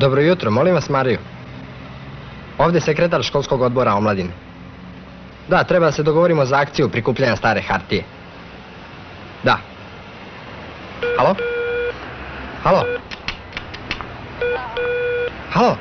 Dobro jutro, molim vas Mariju. Ovdje sekretar školskog odbora omladine. Da, treba da se dogovorimo za akciju prikupljanja stare hartije. Da. Halo? Halo? Halo?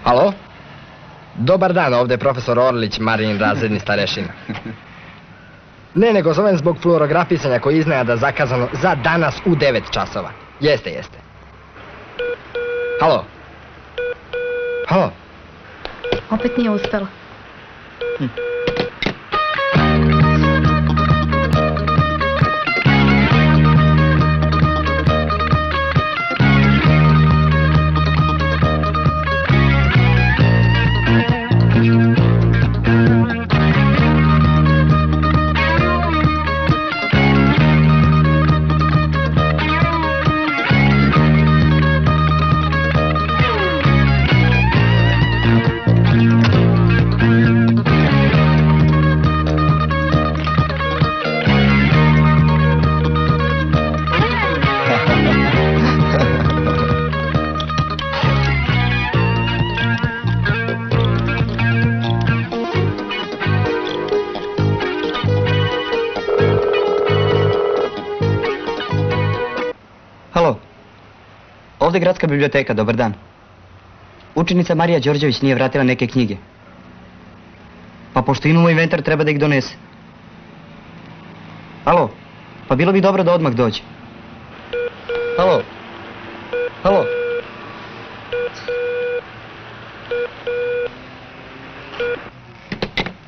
Halo? Dobar dan, ovdje je profesor Orlić, Marijin razredni starešina. Ne, nego zovem zbog fluorograpisanja koji je iznenada zakazano za danas u 9 časova. Jeste. Halo? Halo? Opet nije uspela. Ovdje je gradska biblioteka, dobar dan. Učenica Marija Đorđević nije vratila neke knjige. Pa pošto imamo inventar, treba da ih donese. Halo, pa bilo bi dobro da odmah dođe. Halo? Halo?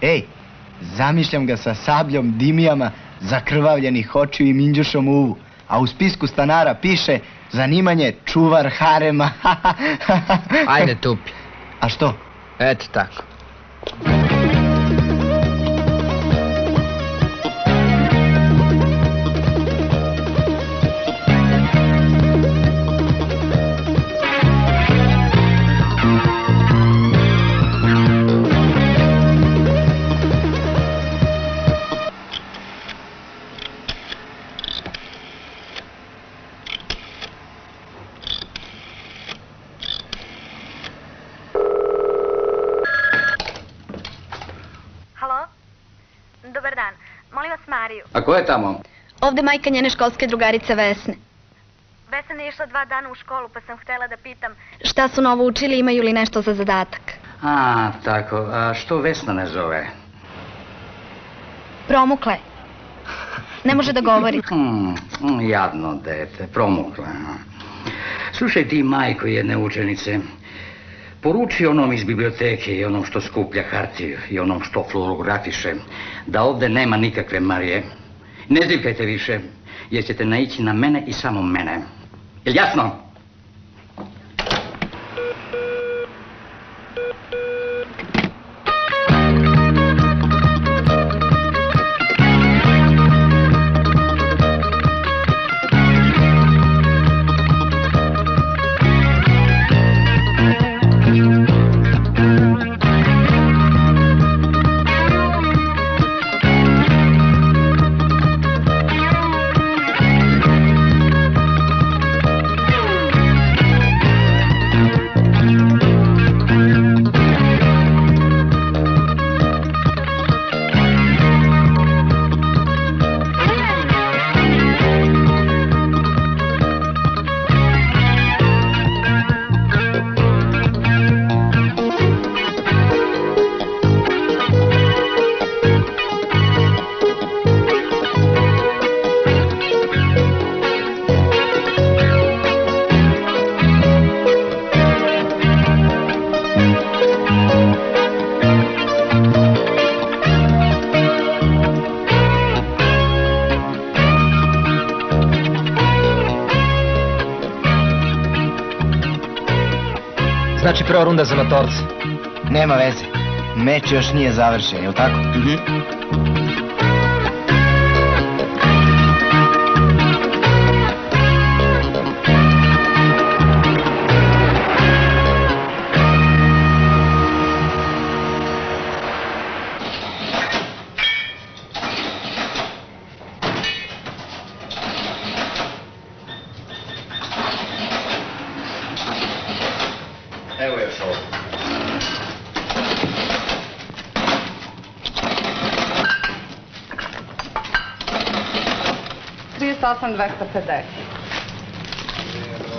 Ej, zamišljam ga sa sabljom, dimijama, zakrvavljenih očiju i minđušom u uvu. A u spisku stanara piše zanimanje čuvar harema. Ajde tupi. A što? Eto tako. A ko je tamo? Ovdje majka njene školske drugarice Vesne. Vesna je išla 2 dana u školu, pa sam htjela da pitam šta su novo učili, imaju li nešto za zadatak. A, tako. A što Vesna ne zove? Promukle. Ne može da govori. Jadno dete, promukle. Slušaj ti, majko jedne učenice, poruči onom iz biblioteke i onom što skuplja hartiju i onom što fluorografiše da ovdje nema nikakve Marije. Ne zivkajte više, jer ćete naići na mene i samo mene. Jel jasno? Znači prva runda za matorce. Nema veze. Meč još nije završen, je li tako? Evo još ovo.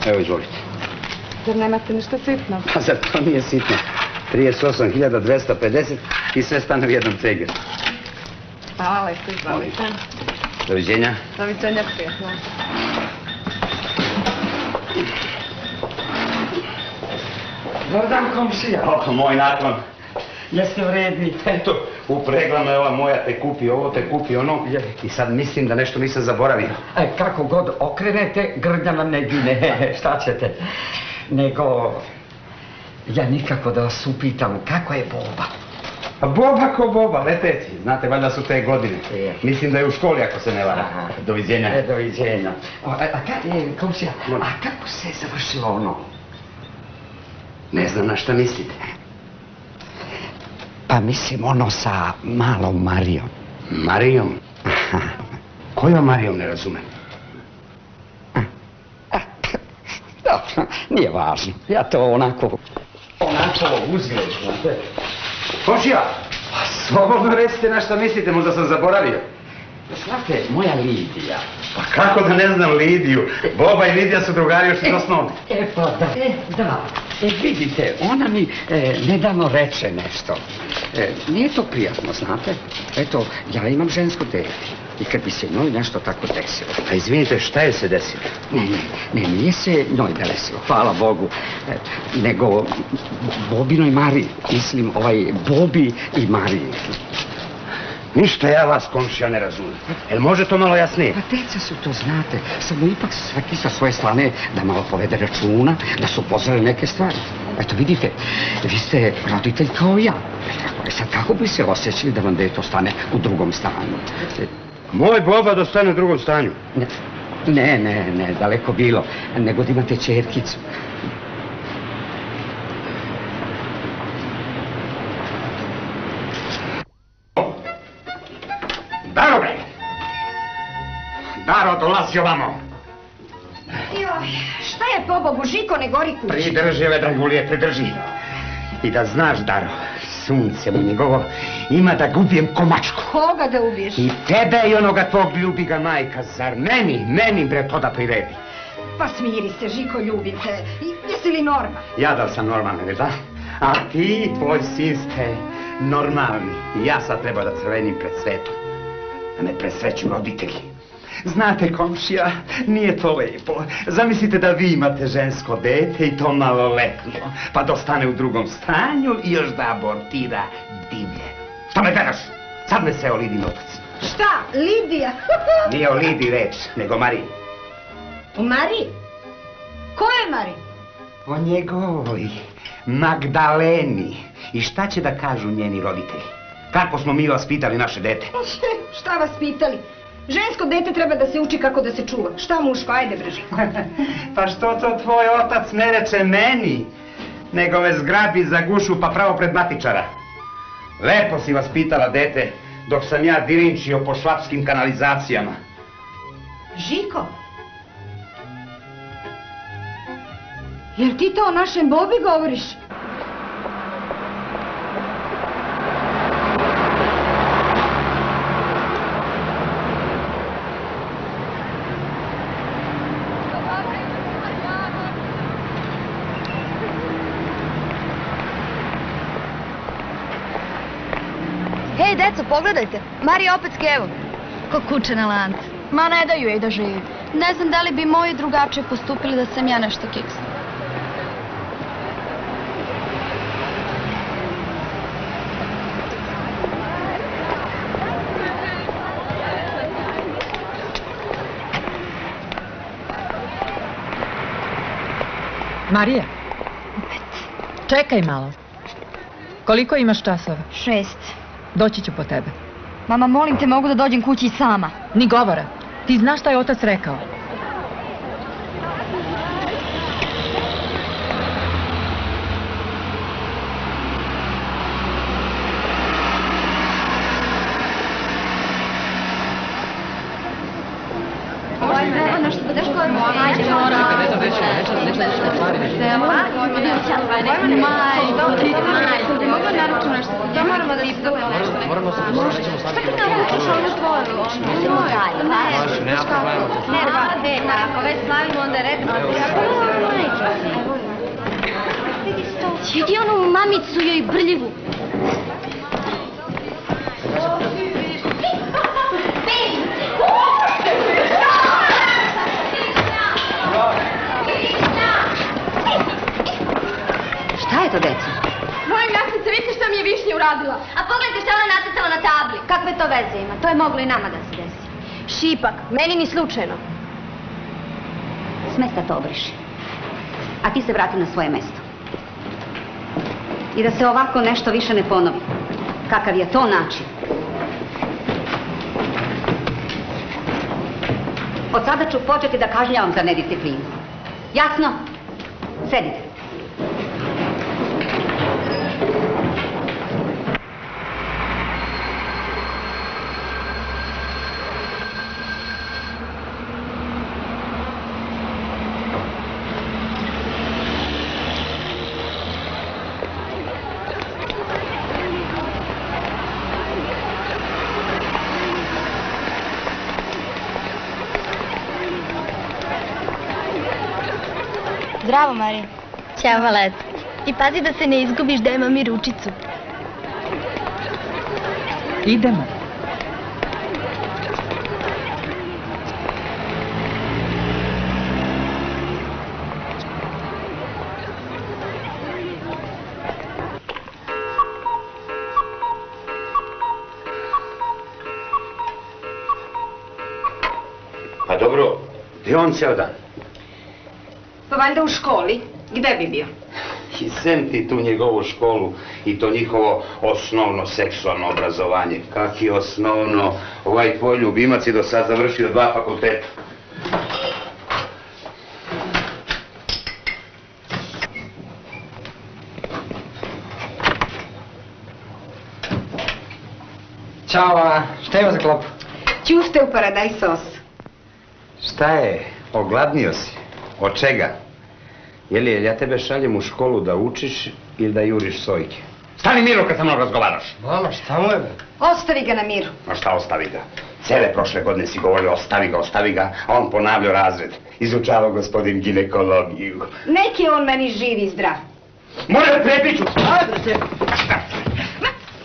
Evo, izvolite. Zar nemate ništa sitno? Pa zar to nije sitno? 38.250 i sve stane u jednom cegeru. Hvala, lepo, izvolite. Doviđenja. Doviđenja, prijetno. Dobar dan, komšija. O, moj naklon. Jeste vredni. Eto, upregla me ova moja, te kupi ovo, te kupi ono. I sad mislim da nešto nisam zaboravio. Kako god okrenete, grlja nam ne gine, šta ćete. Nego, ja nikako da vas upitam, kako je Boba? A Boba ko Boba, leteci. Znate, valjda su te godine. Mislim da je u školi, ako se ne vara. Doviđenja. Doviđenja. Komšija, a kako se je završilo ono? Ne znam na šta mislite. Pa mislim ono sa malom Marijom. Marijom? Kojom Marijom, ne razumem? Dobro, nije važno. Ja to onako uzgležno. Komšija, slobodno recite na šta mislite, možda sam zaboravio. Znate, moja Lidija. Pa kako da ne znam Lidiju? Boba i Lidija su drugari još iz osnovne. Pa da. Da. Vidite, ona mi nedavno reče nešto. Nije to prijatno, znate. Eto, ja imam žensko dete. I kad bi se njoj nešto tako desilo. A izvinite, šta je se desilo? Ne, nije se njoj desilo, hvala Bogu. Nego Bobinoj Mariji. Mislim, Bobi i Mariji. Ništa ja vas, komšija, ne razumijem. Jel može to malo jasnije? Pa deca su to, znate, samo ipak svaki sa svoje strane da malo povede računa, da su upoznali neke stvari. Eto, vidite, vi ste roditelj kao ja. Sad, kako bi se osjećali da vam dete ostane u drugom stanju? Moj Boba da ostane u drugom stanju? Ne, daleko bilo, nego da imate ćerkicu. Daro, bre! Daro, dolazi ovamo! Joj, šta je pobogu, Žiko, ne gori kući? Pridrži, ove dragulije, pridrži. I da znaš, Daro, sunce mu njegovo ima da ga ubijem ko mačku. Koga da ubiješ? I tebe i onoga tvog ljubi ga majka, zar meni bre to da priredi. Pa smiri se, Žiko, ljubim te. Jesi li normalan? Ja da sam normalan, da? A ti i tvoj sin ste normalni. I ja sad treba da crvenim pred svetom. Da me presreću roditelji. Znate, komšija, nije to lepo. Zamislite da vi imate žensko dete i to maloletno, pa da ostane u drugom stanju i još da abortira divlje. Šta me gledaš? Sad me se o Lidin otac. Šta? Lidija? Nije o Lidi reč, nego Mariji. O Mariji? Ko je Mariji? O njegovoj Magdaleni. I šta će da kažu njeni roditelji? Kako smo mi vas pitali naše dete? Šta vas pitali? Žensko dete treba da se uči kako da se čuva. Šta muško, ajde bre Žiko. Pa što to tvoj otac ne reče meni, nego me zgrabi za gušu pa pravo pred matičara. Lepo si vas pitala, dete, dok sam ja dirinčio po švapskim kanalizacijama. Žiko? Jel ti to o našem Bobi govoriš? Hej, deco, pogledajte. Marija opet s kevom. Ko kuće na lancu. Ma ne daju jej da živi. Ne znam da li bi moji drugačije postupili da sam ja nešto kiksla. Marija, čekaj malo. Koliko imaš časova? 6. Doći ću po tebe. Mama, molim te, mogu da dođem kući sama. Ni govora. Ti znaš šta je otac rekao. Vidi onu mamicu joj brljivu. Šta je to, deco? Moja jasnice, vidite šta mi je Višnja uradila. A pogledajte šta ona nacrtala na tabli. Kakve to veze ima? To je moglo i nama da se desi. Šipak, meni ni slučajno. S mesta to obriši. A ti se vrati na svoje mesto. I da se ovako nešto više ne ponovi. Kakav je to način? Od sada ću početi da kažnjavam za nedisciplinu. Jasno? Sedite. Zdravo, Marija. Ćao, Valet. I pazi da se ne izgubiš, daj mami ručicu. Idemo. Pa dobro, gdje je on cijel dan? Pa valjda u školi. Gde bi bio? I sem ti tu njegovu školu i to njihovo osnovno seksualno obrazovanje. Kak je osnovno? Ovaj tvoj ljubimac je do sad završio 2 fakulteta. Ćao, šta ima za klopu? Ćuste u paradajz sos. Šta je? Ogladnio si? Od čega? Jel ja tebe šaljem u školu da učiš ili da juriš sojke? Stani Miro kad sa mnom razgovaraš. Mama, šta mu je? Ostavi ga na miru. Ma šta ostavi ga? Cele prošle godine si govorio ostavi ga, a on ponavljao razred. Izučavao gospodin ginekologiju. Neki on meni živ i zdrav. More prepiću!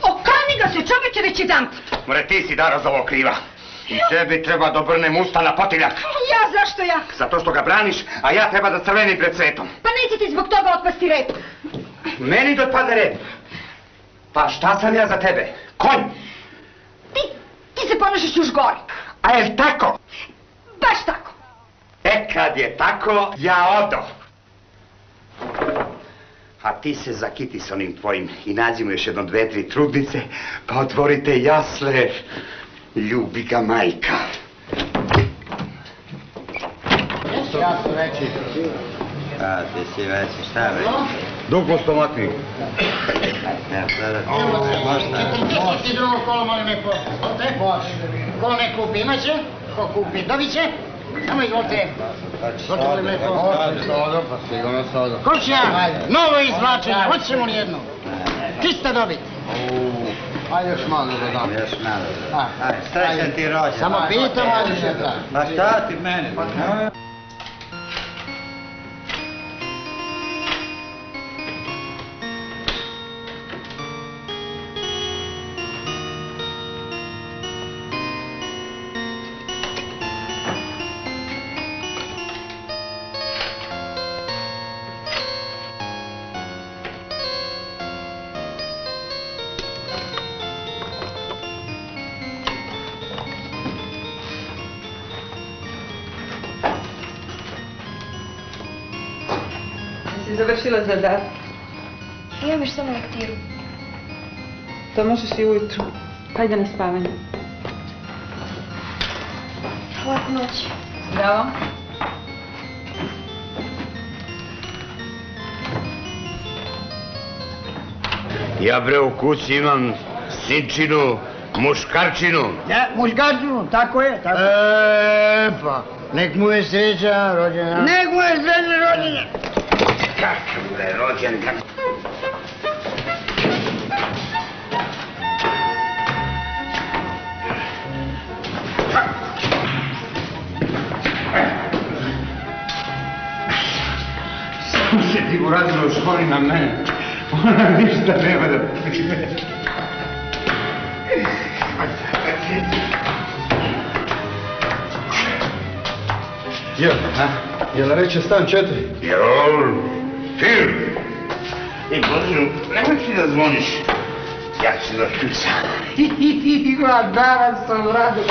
Okani ga se, čoveče, već jedan put. More, ti si danas za ovo kriva. I tebi treba da brnem usta na potiljak. Ja, zašto ja? Zato što ga braniš, a ja treba da crvenim pred svetom. Pa neće ti zbog toga otpasti rep. Meni da otpadne rep. Pa šta sam ja za tebe? Konj! Ti se ponašaš još gore. A je tako? Baš tako. Kad je tako, ja odo. A ti se zakiti s onim tvojim i nađi mu još jedno 2-3 trudnice, pa otvorite jasle. Ljubi ga majka. Ja sam veći. A, ti si veći, šta veći? Duplo stomatni. Ja, sada... Ti drugo kolo molim neko. Izvolite. Ko ne kupi imaće, ko kupi dobit će. Samo izvolite. Izvolite molim neko. Pa sigurno sodo. Komšija, novo izvlačenje, hoćemo li jedno? Čista dobit. Ajde još malo da dam. Još malo da dam. Ajde, srećan ti rođen. Samo pitam, ajde še da. Ma šta ti mene? Si završila zadatak? Imam još samo lektiru. To možeš i ujutru. Hajde na spavanje. Laku noć. Zdravo. Ja bre u kući imam sinčinu, muškarčinu. Ja, muškarčinu, tako je, tako. Pa, nek mu je sreća rođena. Nek mu je sreća rođena. Kakav bre rođendan. Samo se ti uradilo školi na mene. Ona ništa nema da prime. Jel reče stan 4? Jel, film. I Božu, nemoj ti da zvoniš. Ja ću da ključam. Ima, danas sam radio.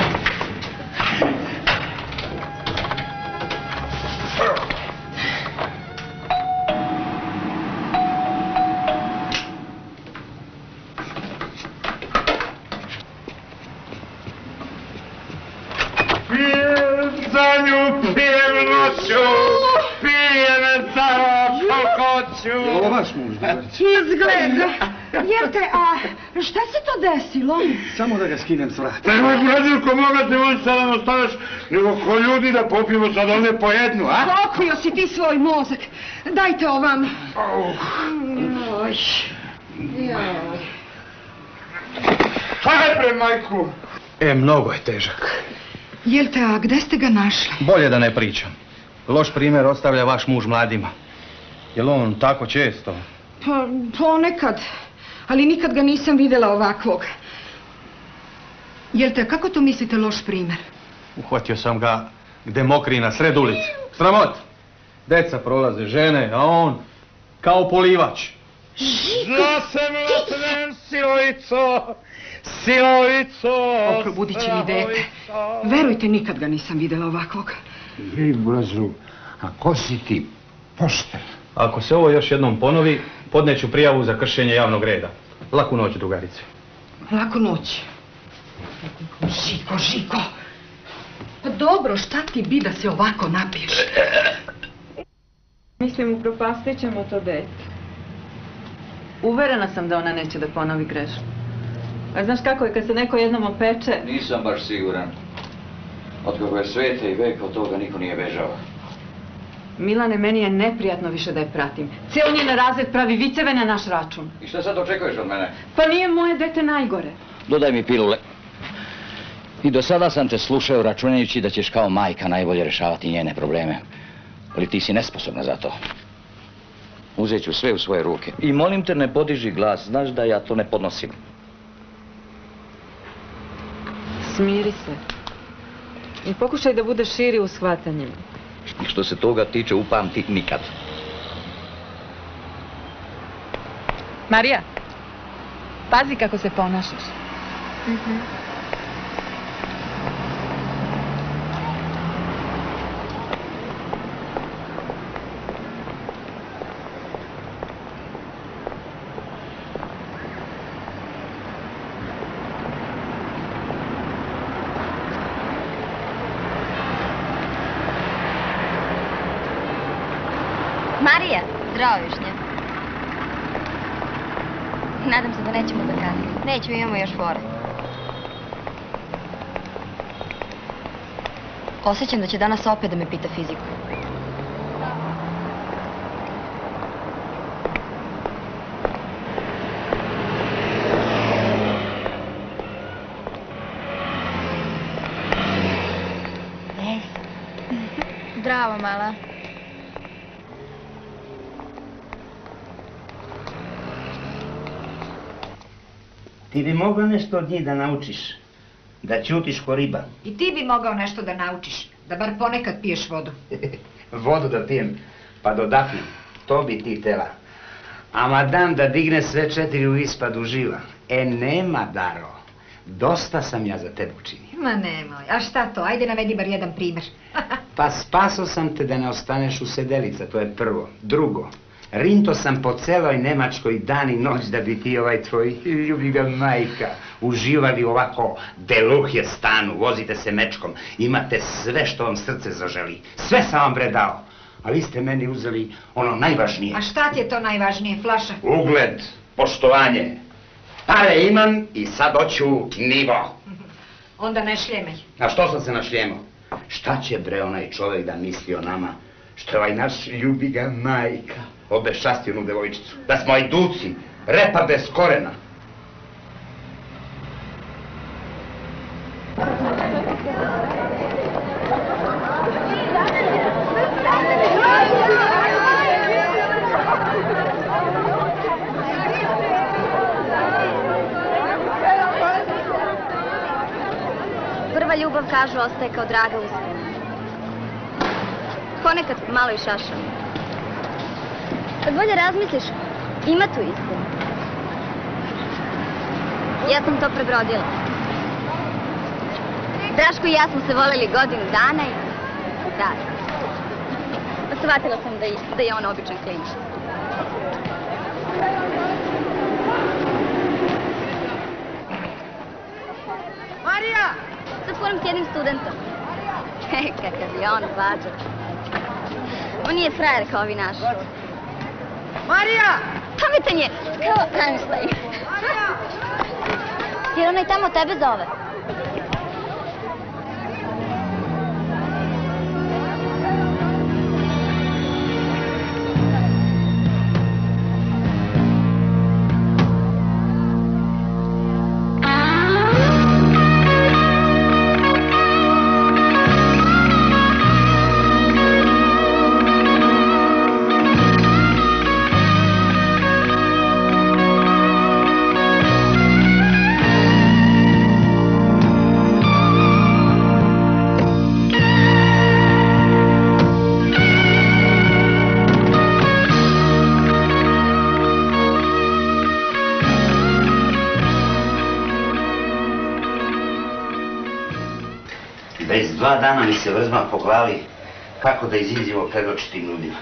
Za nju pijem noću, pijem samo hoću. Ovo vaš muž? Izgleda. Jel te, a šta se to desilo? Samo da ga skinem s vrata. Nemoj Brazilko, moga te moći sada ne ostaveš, nego ko ljudi da popijemo sad ovdje po jednu, a? Pokrio si ti svoj mozak. Dajte ovam. Joj. Hajde pre majku. Mnogo je težak. Jel te, a gde ste ga našli? Bolje da ne pričam. Loš primjer ostavlja vaš muž mladima. Jel on tako često? Pa, ponekad. Ali nikad ga nisam vidjela ovakvog. Jel te, kako to mislite loš primjer? Uhvatio sam ga gde mokri na sred ulici. Sramot! Deca prolaze, žene, a on kao polivač. Zna se mlaten, silovico! Silovico! Oprobudit će mi dete. Verujte, nikad ga nisam vidjela ovakvog. Jej, Brazu, a ko si ti? Pošten. Ako se ovo još jednom ponovi, podneću prijavu za kršenje javnog reda. Laku noć, drugarice. Laku noć. Žiko. Pa dobro, šta ti bi da se ovako napiješ? Mislim, upropastit ćemo to dete. Uverena sam da ona neće da ponovi grešku. A znaš kako je kad se neko jednom opeče? Nisam baš siguran. Otkako je svete i veka od toga niko nije bežao. Milane, meni je neprijatno više da je pratim. Cijel njen razred pravi viceve na naš račun. I šta sad očekuješ od mene? Pa nije moje dete najgore. Dodaj mi pilule. I do sada sam te slušao računajući da ćeš kao majka najbolje rješavati njene probleme. Ali ti si nesposobna za to. Uzet ću sve u svoje ruke. I molim te, ne podiži glas. Znaš da ja to ne podnosim. Smiri se. I pokušaj da budeš širi u shvatanjima. I što se toga tiče, upamti nikad. Marija, pazi kako se ponašaš. Marija, zdravo višnja. Nadam se da nećemo zakasniti. Nećemo, imamo još fore. Osjećam da će danas opet da me pita fiziku. Zdravo, mala. Ti bi mogla nešto od njih da naučiš. Da ćutiš ko riba. I ti bi mogao nešto da naučiš. Da bar ponekad piješ vodu. Vodu da pijem, pa dodahnem. To bi ti htjela. Ama dan da digne sve 4 u ispadu žila. Nema, Daro. Dosta sam ja za tebe učinio. Ma nemoj, a šta to? Ajde navedi bar jedan primjer. Pa spaso sam te da ne ostaneš u sedelica, to je prvo. Drugo, Rinto sam po celoj Nemačkoj dan i noć da bi ti tvoj ljubiga majka uživali ovako deluhje stanu, vozite se mečkom, imate sve što vam srce zaželi. Sve sam vam bre dao, a vi ste meni uzeli ono najvažnije. A šta ti je to najvažnije, flaša? Ugled, poštovanje. Pare imam i sad hoću nivo. Onda ne šljemej. A što sam se našljemao? Šta će bre onaj čovjek da misli o nama? Što je ovaj naš ljubiga majka obeščastio onu devojčicu? Da smo ajduci, repa bez korena. Prva ljubav, kažu, ostaje kao draga uspomena. Ponekad malo i šašam. Kad bolje razmisliš, ima tu istinu. Ja sam to prebrodila. Daško i ja smo se voleli godinu dana i... Da. Shvatila sam da je on običan klinč. Marija! Sad furam s jednim studentom. Kakav je on vađak. On nije frajer kao ovi naši. Marija! Pametan je, kao Einstein. Jer onaj tamo tebe zove. Već 2 dana mi se vrzma po glavi kako da iziđemo pred očitim ljudima.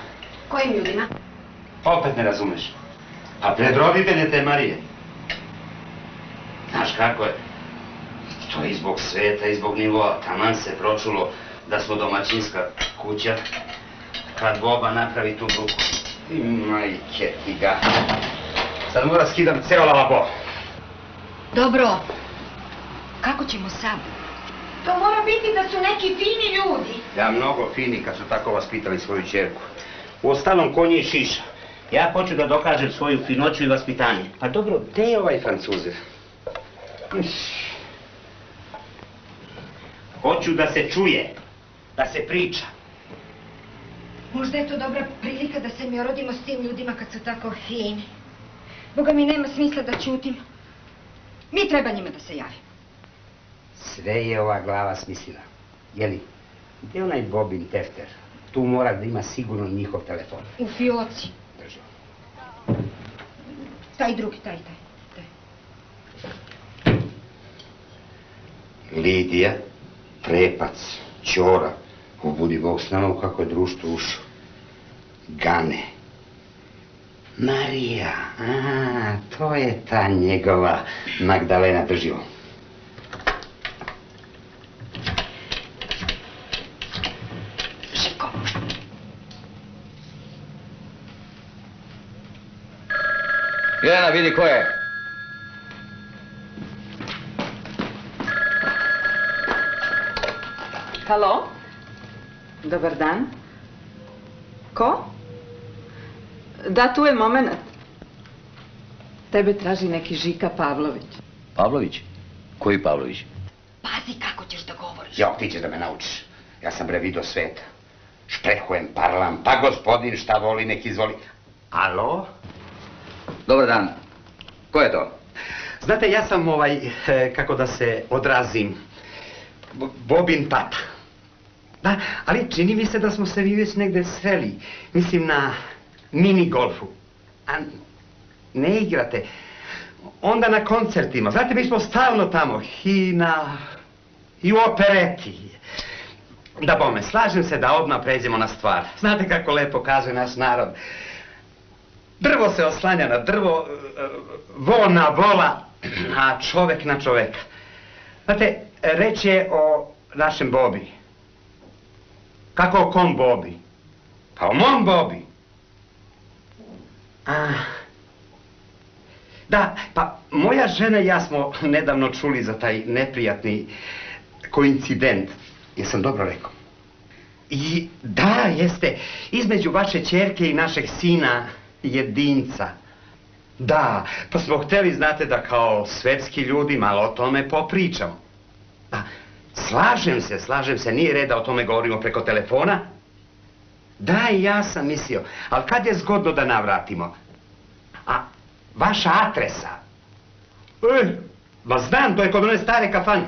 Kojim ljudima? Opet ne razumeš. A pred roditelje te Marije. Znaš kako je? To je i zbog sveta i zbog nivoa. Taman se pročulo da smo domaćinska kuća. Kad Boba napravi tu bruku. I majke ti ga. Sad mora skidam ceo lavabo. Dobro. Kako ćemo sad? To mora biti da su neki fini ljudi. Ja mnogo fini kad su tako vaspitali svoju ćerku. Uostalom konje i šiša. Ja hoću da dokažem svoju finoću i vaspitanje. Pa dobro, gde je ovaj Francuzer? Hoću da se čuje, da se priča. Možda je to dobra prilika da se mi orodimo s tim ljudima kad su tako fini. Boga mi nema smisla da ćutim. Mi treba njima da se javimo. Sve je ova glava smislila. Jeli, gdje je onaj Bobin tefter? Tu mora da ima sigurno njihov telefon. U fioci. Držu. Taj drugi, taj. Lidija, Prepac, Ćora, ubudi Bog s nama u kako je društvo ušao. Gane. Marija, to je ta njegova Magdalena, drži ovo. Jelena, vidi ko je. Halo? Dobar dan. Ko? Da, tu je moment. Tebe traži neki Žika Pavlović. Pavlović? Koji Pavlović? Pazi kako ćeš da govoriš. Jo, ti ćeš da me naučiš. Ja sam bre vidio sveta. Šprehujem, parlam, pa gospodin šta voli, nek izvoli. Alo? Dobar dan. Ko je to? Znate, ja sam kako da se odrazim, Bobin tata. Da, ali čini mi se da smo se vi već negde sreli. Mislim na mini golfu. A ne igrate. Onda na koncertima. Znate, mi smo stalno tamo. I u opereti. Da bome, slažem se da odmah pređemo na stvar. Znate kako lepo kaže naš narod. Drvo se oslanja na drvo, vol na vola, a čovek na čoveka. Znate, reč je o našem Bobi. Kako o kom Bobi? Pa o mom Bobi. Da, pa moja žena i ja smo nedavno čuli za taj neprijatni koincident. Jesam dobro rekao? I da, jeste, između vaše ćerke i našeg sina jedinca. Da, pa smo hteli, znate, da kao svetski ljudi malo o tome popričamo. Da, slažem se, nije red da o tome govorimo preko telefona. Da, i ja sam mislio, ali kad je zgodno da navratimo? A vaša adresa? Ma znam, to je kod one stare kafane.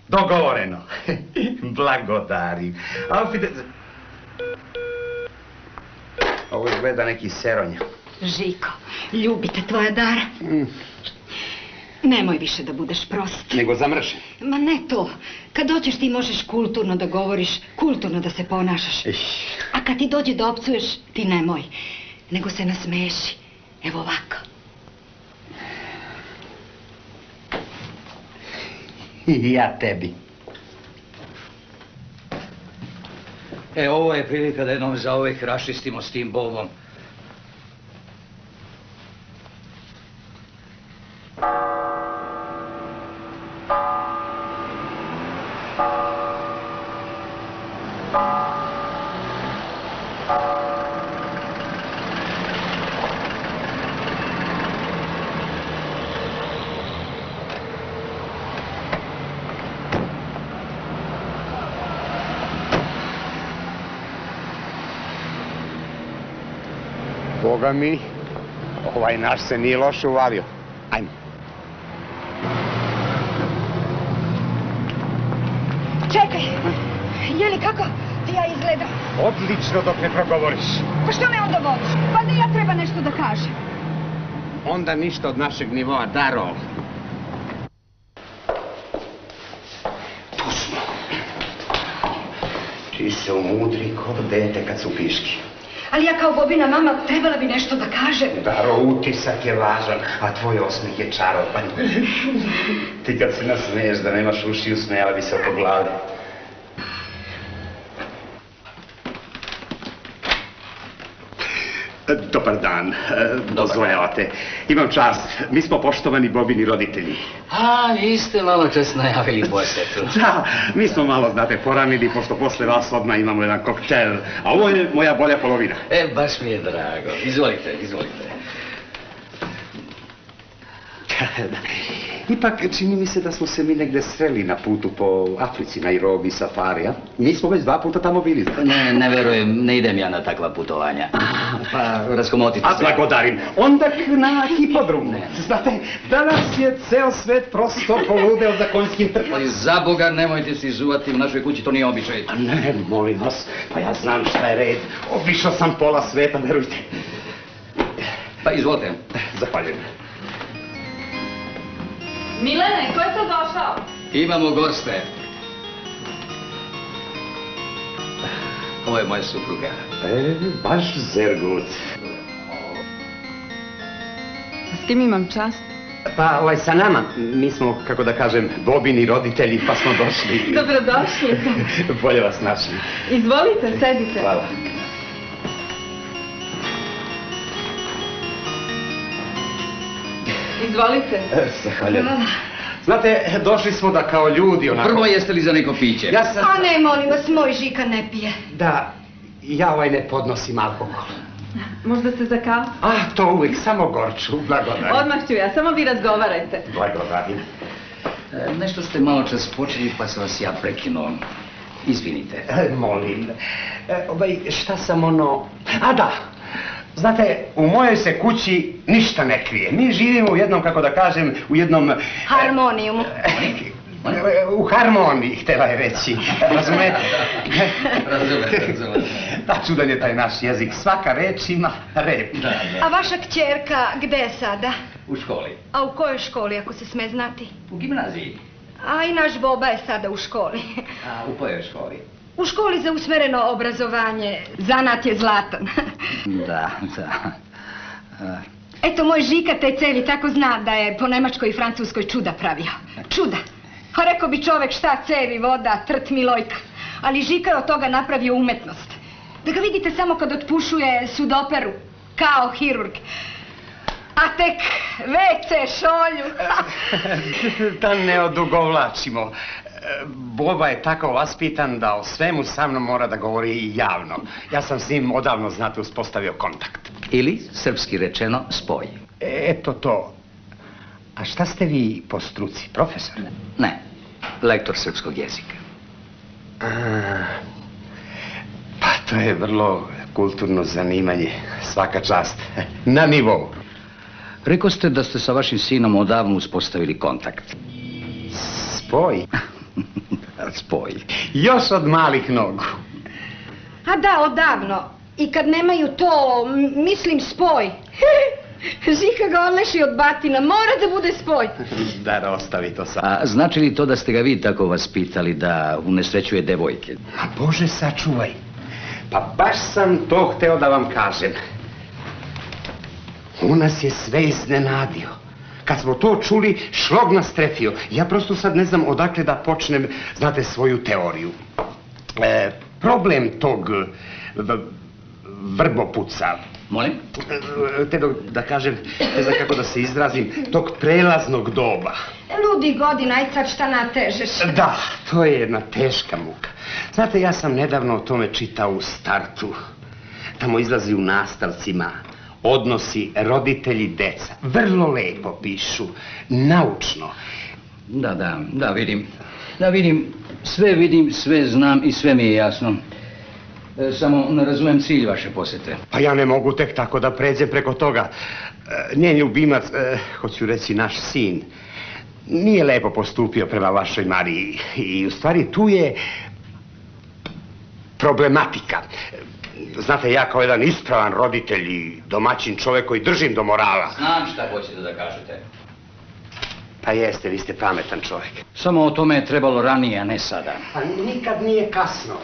Dogovoreno. Blagodarim. Ovo izgleda neki seronja. Žiko, ljubite tvoja Dara. Nemoj više da budeš prost. Nego zamršen. Ma ne to. Kad dođeš ti možeš kulturno da govoriš, kulturno da se ponašaš. A kad ti dođe da opsuješ, ti nemoj. Nego se nasmeši. Evo ovako. I ja tebi. Ovo je prilika da jednom zauvek raščistimo s tim Bobom. Boga mi, ovaj naš se nije loše uvalio. Ajmo. Čekaj, je li kako ti ja izgledam? Odlično dok ne progovoriš. Pa što me onda voliš? Pa da ja treba nešto da kažem. Onda ništa od našeg nivoa, Daro. Tu smo. Ti se umudri kod dete kad su piški. Ali ja kao Bobina mama trebala bi nešto da kažem. Daro, utisak je važan, a tvoj osmeh je čaroban. Ti kad se nasmeješ da nemaš uši, usmejala bi se oko glave. Dobar dan, dozvoljavate. Imam čast, mi smo poštovani Bobini roditelji. A, vi ste malo čas najavili posjetu. Da, mi smo malo, znate, poranili, pošto posle vas odmah imamo jedan koktel, a ovo je moja bolja polovina. Baš mi je drago. Izvolite, izvolite. Ipak, čini mi se da smo se mi negde sreli na putu po Africi, Nairobi, Safarija. Mi smo već 2 puta tamo bili. Ne verujem, ne idem ja na takva putovanja. Pa, raskomotite se. A blagodarim. Onda na hipodrom. Znate, danas je ceo svet prosto poludeo za konjskim trkama. Ali za Boga nemojte se izuvati, u našoj kući to nije običaj. Ne, molim vas, pa ja znam šta je red. Obišao sam pola sveta, verujte. Pa izvolite. Zahvaljujem. Milene, ko je to došao? Imamo goste. Ovo je moja supruga. Baš zergut. S kim imam čast? Pa, sa nama. Mi smo, kako da kažem, Bobini roditelji, pa smo došli. Dobrodošli. Bolje vas našli. Izvolite, sedite. Hvala. Izvolite. Zahvaljujem. Znate, došli smo da kao ljudi onako... Prvo, jeste li za neko piće? A ne, molim vas, moj Žika ne pije. Da, ja ne podnosim alkohol. Možda se za kafu? To uvijek, samo gorču, blagodarim. Odmah ću ja, samo vi razgovarajte. Blagodarim. Nešto ste malo čas počeli, pa sam vas ja prekinuo. Izvinite. Molim. Šta sam ono... A da! Znate, u mojoj se kući ništa ne krije. Mi živimo u jednom, kako da kažem, u jednom... Harmonijumu. U harmoniji, htjela je reći. Razumete? Razumete. Da, čudan je taj naš jezik. Svaka reč ima rep. A vaša kćerka gde je sada? U školi. A u kojoj školi, ako se sme znati? U gimnaziji. A i naš Boba je sada u školi. A u kojoj školi? U školi za usmereno obrazovanje. Zanat je zlatan. Da. Eto, moj Žika te cevi tako zna da je po Nemačkoj i Francuskoj čuda pravio. Čuda. A rekao bi čovek šta cevi, voda, trt, milojka. Ali Žika je od toga napravio umetnost. Da ga vidite samo kad otpušuje sudoperu, kao hirurg. A tek WC šolju. Da ne odugovlačimo. Boba je tako vaspitan da o svemu sa mnom mora da govori i javno. Ja sam s njim odavno, znate, uspostavio kontakt. Ili, srpski rečeno, spoj. Eto to. A šta ste vi po struci, profesor? Ne, lektor srpskog jezika. Pa to je vrlo kulturno zanimanje, svaka čast. Na nivou. Rekao ste da ste sa vašim sinom odavno uspostavili kontakt. Spoj? Spoj. Još od malih nogu. A da, odavno. I kad nemaju to, mislim, spoj. Žika ga odleši od batina, mora da bude spoj. Da, ostavi to sad. A znači li to da ste ga vi tako vaspitali da unesrećuje devojke? A Bože, sačuvaj. Pa baš sam to hteo da vam kažem. On nas je sve iznenadio. Kad smo to čuli, šlog nas trefio. Ja prosto sad ne znam odakle da počnem, znate, svoju teoriju. Problem tog vrbopuca. Molim? Te da kažem, ne znam kako da se izrazim, tog prelaznog doba. Ludi godina, aj sad šta natežeš. Da, to je jedna teška muka. Znate, ja sam nedavno o tome čitao u Startu. Tamo izlazi u nastavcima odnosi roditelji-deca. Vrlo lepo pišu, naučno. Da, vidim. Da, vidim, sve znam i sve mi je jasno. Samo ne razumem cilj vaše posete. Pa ja ne mogu tek tako da pređem preko toga. Njen ljubimac, hoću reći naš sin, nije lepo postupio prema vašoj Mariji. I u stvari tu je problematika. Znate, ja kao jedan ispravan roditelj i domaćin čovjek koji držim do morala. Znam šta hoćete da kažete. Pa jeste, vi ste pametan čovjek. Samo o tome je trebalo ranije, a ne sada. Pa nikad nije kasno.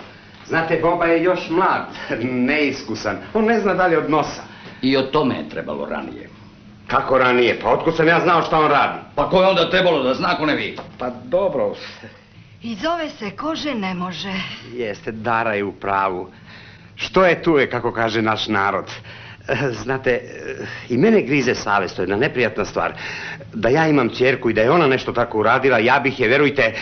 Znate, Boba je još mlad, neiskusan. On ne zna dalje od nosa. I o tome je trebalo ranije. Kako ranije? Pa otkud sam ja znao šta on radi? Pa ko je onda trebalo da zna, ko ne vi? Pa dobro. I zove se kože ne može. Jeste, Dara je u pravu. Što je tu je, kako kaže naš narod. Znate, i mene grize savest, to je jedna neprijatna stvar. Da ja imam ćerku i da je ona nešto tako uradila, ja bih je, verujte,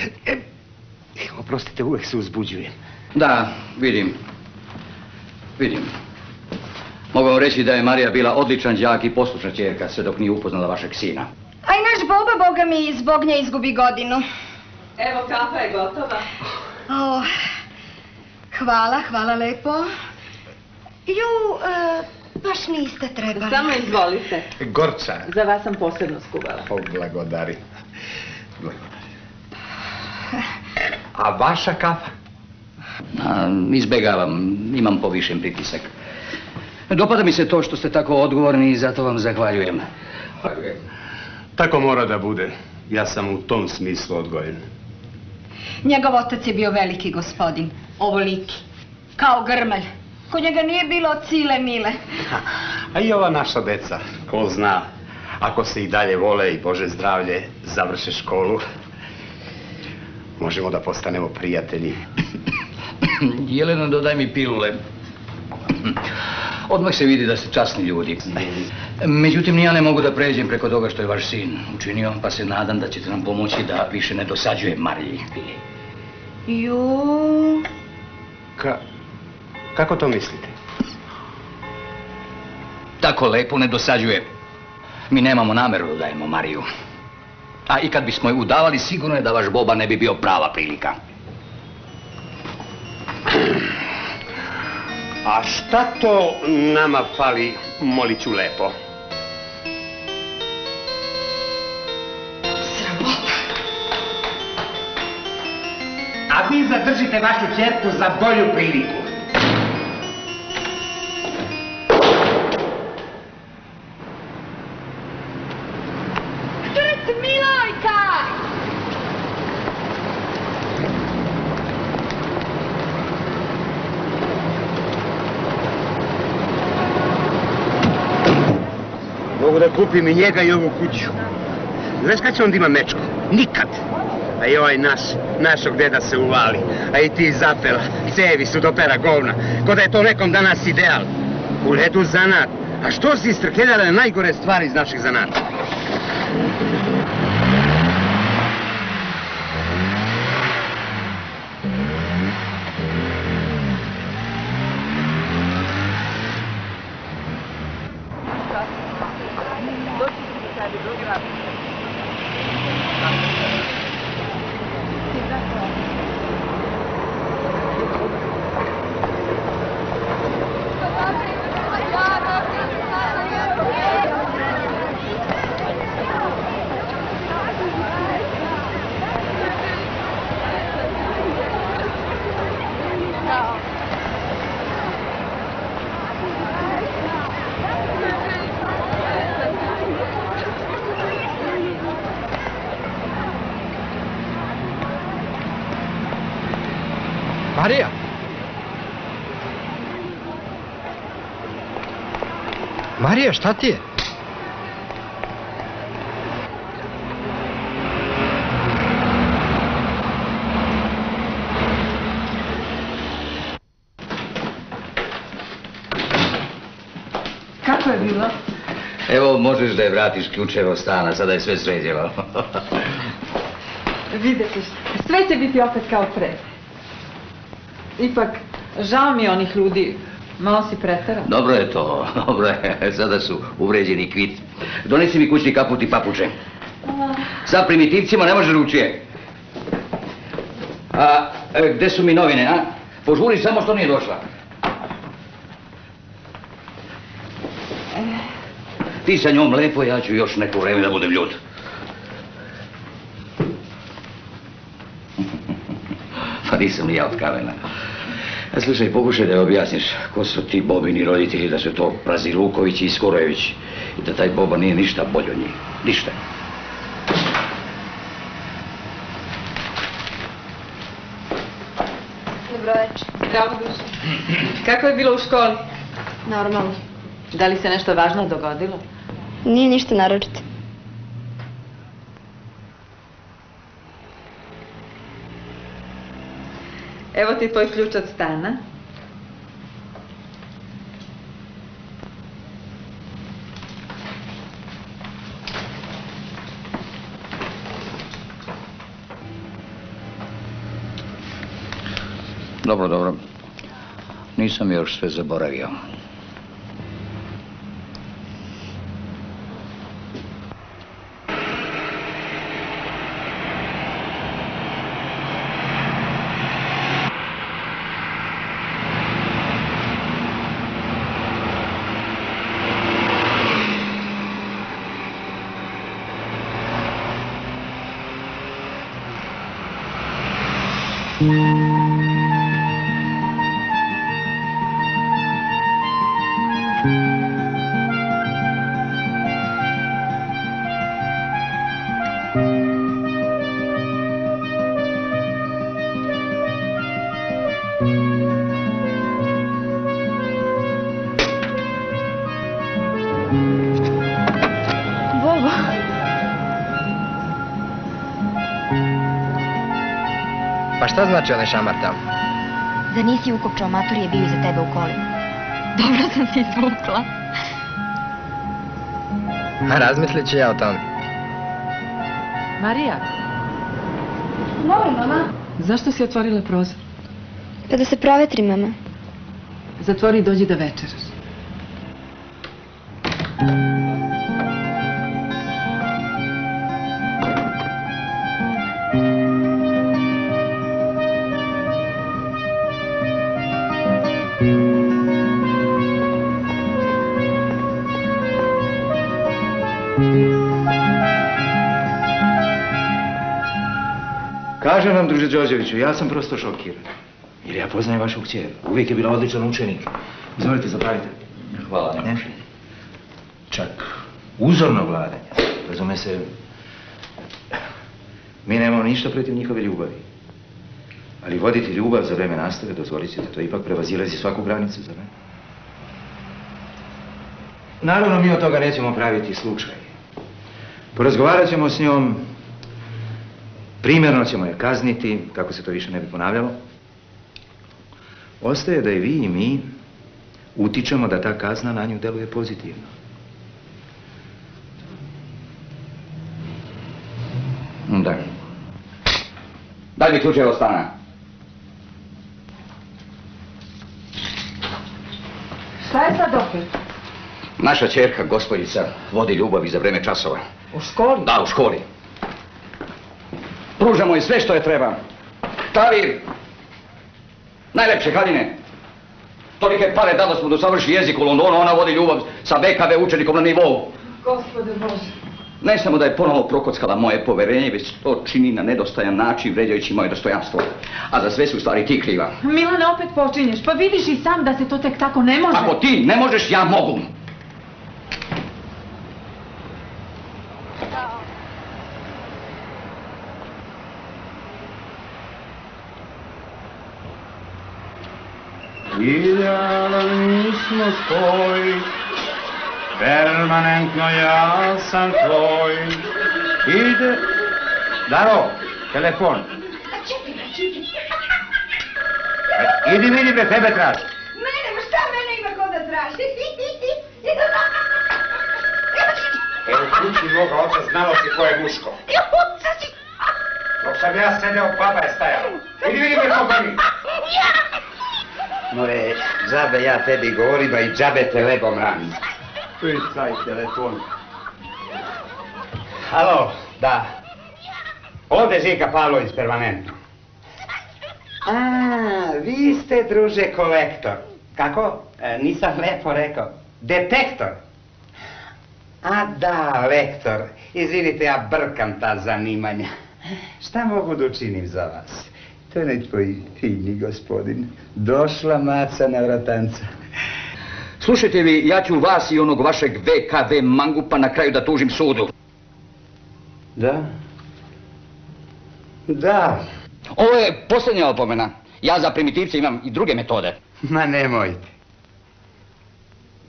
oprostite, uvek se uzbuđujem. Da, vidim. Mogu vam reći da je Marija bila odličan đak i poslušna ćerka, sve dok nije upoznala vašeg sina. A i naš Boba, boga mi, zbog nje izgubi godinu. Evo, kafa je gotova. Hvala lepo. Baš niste trebali. Samo izvolite. Gorča. Za vas sam posebno skubala. Blagodari. A vaša kafa? Izbegavam, imam povišen pritisak. Dopada mi se to što ste tako odgovorni i zato vam zahvaljujem. Tako mora da bude. Ja sam u tom smislu odgojen. Njegov otac je bio veliki gospodin, ovoliki, kao grmelj. Kod njega nije bilo cile mile. A i ova naša deca, ko zna, ako se i dalje vole i Bože zdravlje, završe školu, možemo da postanemo prijatelji. Jelena, dodaj mi pilule. Odmah se vidi da ste časni ljudi. Međutim, ni ja ne mogu da pređem preko toga što je vaš sin učinio, pa se nadam da ćete nam pomoći da više ne dosađuje Mariji. Kako to mislite? Tako lepo ne dosađuje. Mi nemamo nameru da dajemo Mariju. A i kad bismo je udavali, sigurno je da vaš Boba ne bi bio prava prilika. A šta to nama fali, molit ću lepo? Sramota. A vi zadržite vašu ćerku za bolju priliku. Trt Milojka! Mogu da kupim i njega i ovu kuću. Znaš kad će on da ima mečku? Nikad. A i ovaj našog deda se uvali. A i ti zapela. Cevi su do pera govna. Ko da je to nekom danas ideal. U redu zanat. A što si istrkeljala najgore stvari iz naših zanata? Marija! Marija, šta ti je? Kako je bilo? Evo, možeš da je vratiš ključeve od stana, sada je sve sređeno. Vidjet ćeš, sve će biti opet kao pre. Ipak, žao mi je onih ljudi, malo si preterao. Dobro je to, dobro je, sada su uvređeni kvit. Donesi mi kućni kaput i papuče. Sa primitivcima ne može ručije. A gde su mi novine, a? Požuri samo što nije došla. Ti sa njom lepo, ja ću još neko vreme da budem ljud. Pa nisam ni ja od kamena. Slušaj, pokušaj da je objasniš ko su ti Bobini roditelji, da su to Praziluković i Skorojević i da taj Boba nije ništa bolje od njih. Ništa. Dobro večer. Zdravo duše. Kako je bilo u školi? Normalno. Da li se nešto važno dogodilo? Nije ništa naročito. Evo ti tvoj ključ od stana. Dobro, dobro. Nisam još sve zaboravio. Pa šta znači onaj šamar tamo? Zar nisi ukopčao, mator je bio iza tebe u kolima. Dobro sam se izvukla. Razmislit ću ja o tome. Marija, Dobro, mama. zašto si otvorila prozor? Pa da se provetri, mama. Zatvori i dođi da večeraš. Kažem vam, druže Đorđeviću, ja sam prosto šokiran. Jer ja poznajem vašu kćer. Uvijek je bila odličan učenik. Izvolite, zapravite. Hvala, ne. Čak uzorno vladanje. Razume se, mi nemamo ništa protiv njihove ljubavi. Ali voditi ljubav za vreme nastave, dozvolit ćete, to ipak prevazilazi svaku granicu, zar ne? Naravno, mi od toga nećemo praviti slučaj. Porazgovarat ćemo s njom, primjerno ćemo je kazniti, kako se to više ne bi ponavljalo. Ostaje da i vi i mi utičemo da ta kazna na nju deluje pozitivno. Da. Daj mi ključeve od stana. Šta je sad opet? Naša ćerka, gospođica, vodi ljubavi za vreme časova. U školi? Da, u školi. Pružamo joj sve što je treba. Klavir. Najlepše haljine. Tolike pare da smo da savrši jezik u Londonu, ona vodi ljubav sa VKV učenikom na nivou. Gospode Bože. Ne samo da je ponovo prokockala moje poverenje, već to čini na nedostajan način, vređajući moje dostojanstvo. A za sve su u stvari ti kriva. Milane, opet počinješ. Pa vidiš i sam da se to tek tako ne može. Ako ti ne možeš, ja mogu. Idealan mi smo spoj, permanentno ja sam tvoj. Ide... Daro, telefon. Idi vidi, bre, tebe traži. Mene, ma šta mene ima ko da traži? Evo kući moga oca, znalo si ko je muško. Dok sam ja sedeo, baba je stajala. Idi vidi, bre, ko meni. More, džabe ja tebi govorim, a i džabe te lebom ranim. Pisaj telefon. Halo, da. Ovdje Žika Pavlović permanentno. A, vi ste, druže, kolektor. Kako? Nisam lepo rekao. Detektor. A da, lektor. Izvinite, ja brkam ta zanimanja. Šta mogu da učinim za vas? To je tvoj fini gospodin. Došla maca na vratanca. Slušajte vi, ja ću vas i onog vašeg VKV mangupa na kraju da tužim sudu. Da? Da. Ovo je posljednja opomena. Ja za primitivce imam i druge metode. Ma nemojte.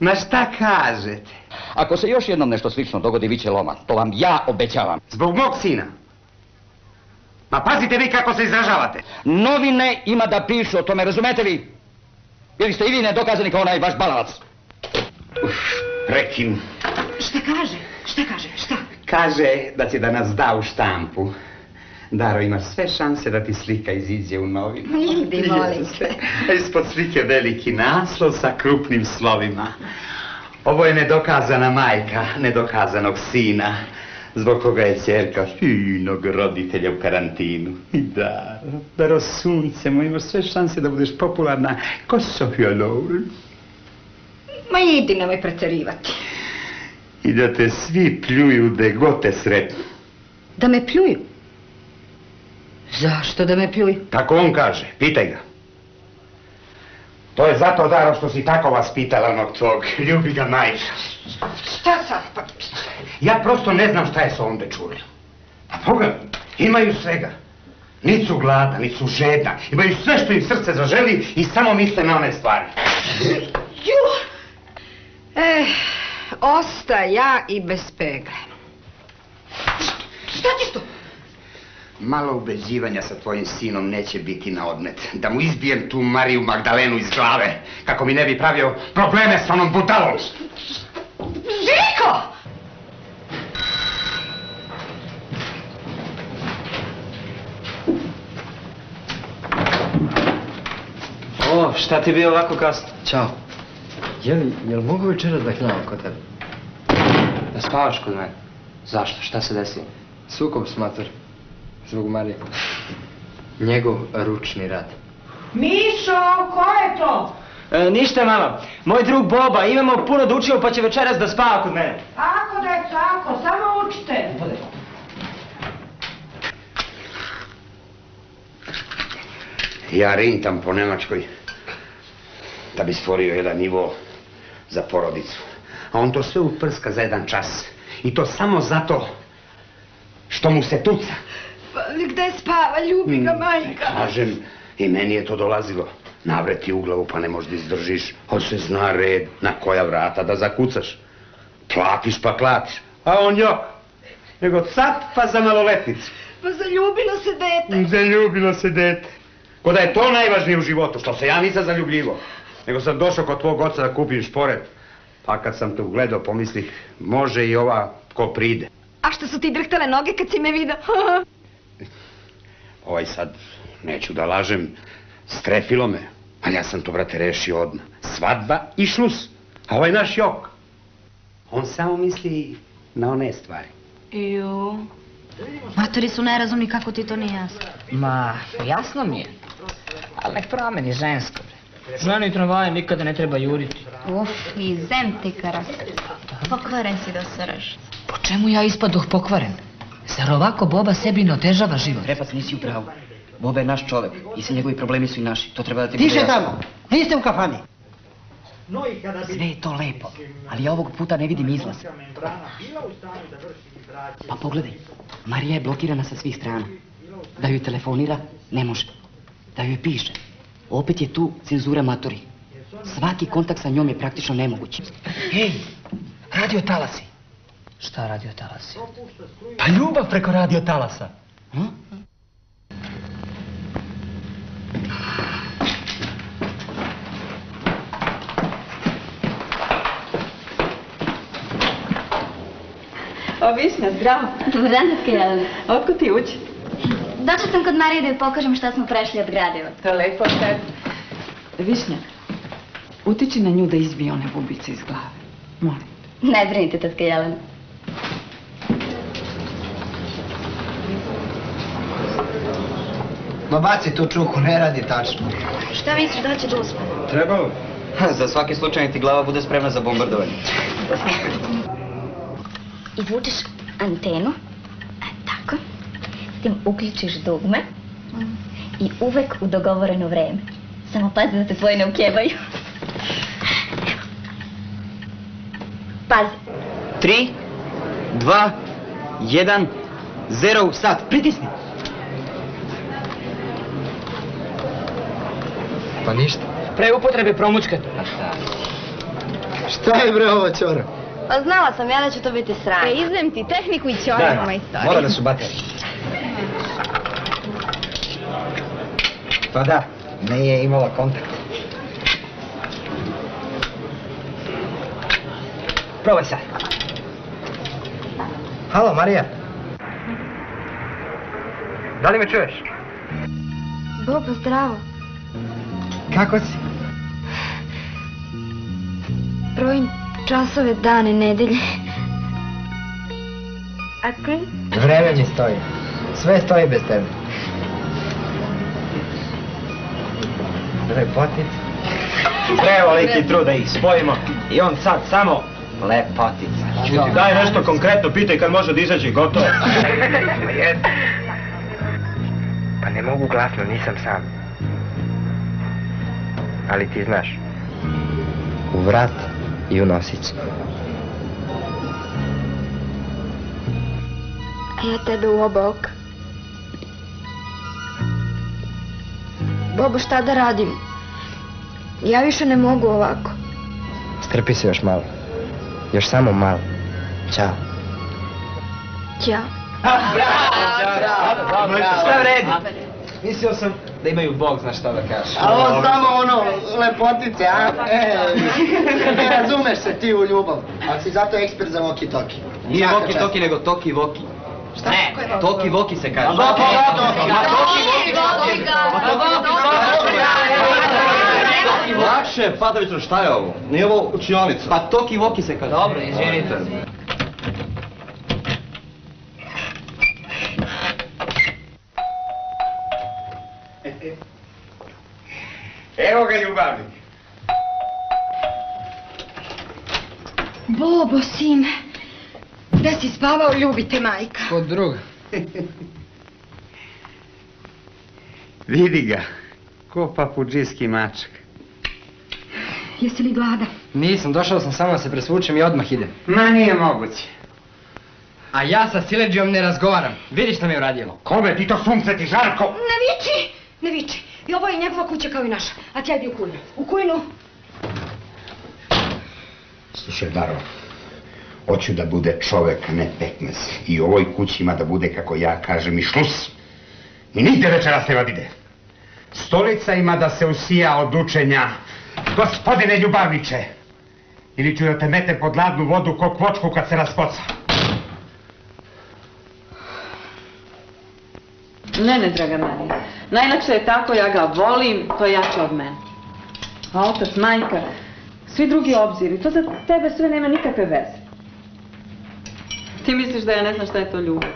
Ma šta kažete? Ako se još jednom nešto slično dogodi, vi će loma. To vam ja obećavam. Zbog mog sina. Ma pazite vi kako se izražavate. Novine ima da pišu o tome, razumete vi? Bili ste i vi nedokazani kao onaj vaš balavac. Prekim. Šta kaže? Šta kaže? Šta? Kaže da će da nas da u štampu. Daro, imaš sve šanse da ti slika iziđe u novinu. Idi, molim se. A ispod slike veliki naslov sa krupnim slovima. Ovo je nedokazana majka nedokazanog sina, zbog koga je ćerka finog roditelja u karantinu. I Daro, sunce moj, imaš sve šanse da budeš popularna ko Sofia Loren. Ma idi, nemoj preterivati. I da te svi pljuju gde god te sretnu. Da me pljuju? Zašto da me pljuju? Kako on kaže, pitaj ga. To je zato, Daro, što si tako vaspitala onog tvog, ljubi ga majka. Šta sad? Pa... Ja prosto ne znam šta je s ovom dečuljom. A pogledaj, imaju svega. Niti su gladna, niti su žedna. Imaju sve što im srce zaželi i samo misle na one stvari. Osta ja i bez pegle. Šta ti to? Malo ubeđivanja sa tvojim sinom neće biti na odmet. Da mu izbijem tu Mariju Magdalenu iz glave, kako mi ne bi pravio probleme s onom budalom. Žiko! O, šta ti je bio ovako kasno? Ćao. Jel mogu večeras da knjavam kod tebe? Da spavaš kod mene? Zašto? Šta se desilo? Sukob s mater. Zbog Marije. Njegov ručni rad. Mišo, ko je to? Ništa, mama. Moj drug Boba, imamo puno da učimo pa će večeras da spava kod mene. Tako da je tako, samo učite. Ja rintam po Nemačkoj da bi stvorio jedan nivo za porodicu. A on to sve uprska za jedan čas. I to samo zato što mu se tuca. Pa gde spava, ljubi ga majka. Kažem, i meni je to dolazilo. Navreti u glavu pa ne možda izdržiš, ali se zna red na koja vrata da zakucaš. Platiš pa platiš. A on jok. Nego cat pa za maloletnicu. Pa zaljubilo se dete. Zaljubilo se dete. Ko da je to najvažnije u životu, što se ja nisam zaljubljivo. Nego sam došao kod tvog oca da kupim šporet. Pa kad sam te ugledao, pomislih, može i ova ko pride. A što su ti drhtale noge kad si me vidio? Ovaj sad, neću da lažem, strefilo me. Ali ja sam to, brate, rešio odmah. Svadba i šlus. A ovaj naš jok. On samo misli na one stvari. Ju. Matori su nerazumni, kako ti to nije jasno? Ma, jasno mi je. Ali nek promeni žensko. Ženi tramvaje nikada ne treba juriti. Uf, i zem ti karakter. Pokvaren si do srž. Po čemu ja ispadoh pokvaren? Zar ovako Boba sebi ne otežava život? Repac, nisi u pravu. Boba je naš čovek i svi njegovi problemi su i naši. To treba da ti... Tiše tamo! Niste u kafani! Sve je to lepo, ali ja ovog puta ne vidim izlaz. Pa pogledaj, Marija je blokirana sa svih strana. Da joj telefonira, ne može. Da joj piše. Opet je tu cenzura matori. Svaki kontakt sa njom je praktično nemoguć. Hej, radio talasi. Šta radio talasi? Pa ljubav preko radio talasa. O, Višnja, zdravo. Dobar dan, tetka Jelena. Otkud ti ući? Došla sam kod Marije da joj pokažem šta smo prešli od gradiva. To je lepo od tebe. Višnja, utiči na nju da izbije one bubice iz glave. Molim. Ne brinite, tetka Jelena. Ma baci tu čuku, ne radi tačno. Šta misliš da će da uspe? Trebalo. Za svaki slučaj ti glava bude spremna za bombardovanje. Izvučeš antenu, tako, s tim uključiš dugme i uvek u dogovoreno vreme. Samo pazi da te tvoji ne ukjebaju. Pazi. 3, 2, 1, 0, sat. Pritisni. Pa ništa. Pre upotrebe promučkati. Šta je bre ovo, Ćoro? Pa znala sam ja da će to biti sranje. Izvem ti tehniku i ćorimo majstori. Mora da su baterije. Pa da, nije imala kontakt. Probaj sad. Halo, Marija. Da li me čuješ? Bobo, zdravo. Kako si? Brojim časove, dane, nedelje. A ti? Vreme mi stoji. Sve stoji bez tebe. Lepotica. Treba liki trud da ih spojimo i on sad samo lepotica. Daj nešto konkretno, pitaj kad može da izađe, gotovo. Pa ne mogu glasno, nisam sam. Ali ti znaš. U vrat i u nosicu. A ja tebe u oba oka. Bobo, šta da radim? Ja više ne mogu ovako. Strpi se još malo. Još samo malo. Ćao. Ćao. Šta vredi? Mislio sam da imaju Bog zna šta da kaže. A ovo samo ono, lepotice, a? Ne razumeš se ti u ljubav. Ali si zato ekspert za voki-toki. Nije voki-toki, nego toki-voki. Šta? Ne, toki-voki se kaže. Lakše, Patoviću, šta je ovo? Nije ovo učionica. Pa toki-voki se kaže. Dobro, izvinite. Evo ga, ljubavnik. Bobo, sine. Gde si spavao, ljubite majka? Kod druga. Vidi ga, ko papuđijski mačak. Jesi li gladan? Nisam, došao sam samo da se presvučem i odmah idem. Ma nije moguće. A ja sa siledžijom ne razgovaram. Vidi šta mi je uradilo. Kome ti to sunce ti žarko? Ne viči! Ne viči. I ovo je njegova kuća kao i naša. A ti ajde u kujnu. U kujnu. Slušaj, Daro, Hoću da bude čovek, ne pekmez. I u ovoj kući ima da bude, kako ja kažem, i šlus. I nigde večeras ne odide. Stolica ima da se usija od učenja. Gospodine ljubavniče, ili ću da te metem pod ladnu vodu ko kvočku kad se raspoca. Ne, draga Marija. Najlakše je tako, ja ga volim, to je jače od mene. A otac, majka, svi drugi obziri, to za tebe sve nema nikakve veze. Ti misliš da ja ne znam šta je to ljubav.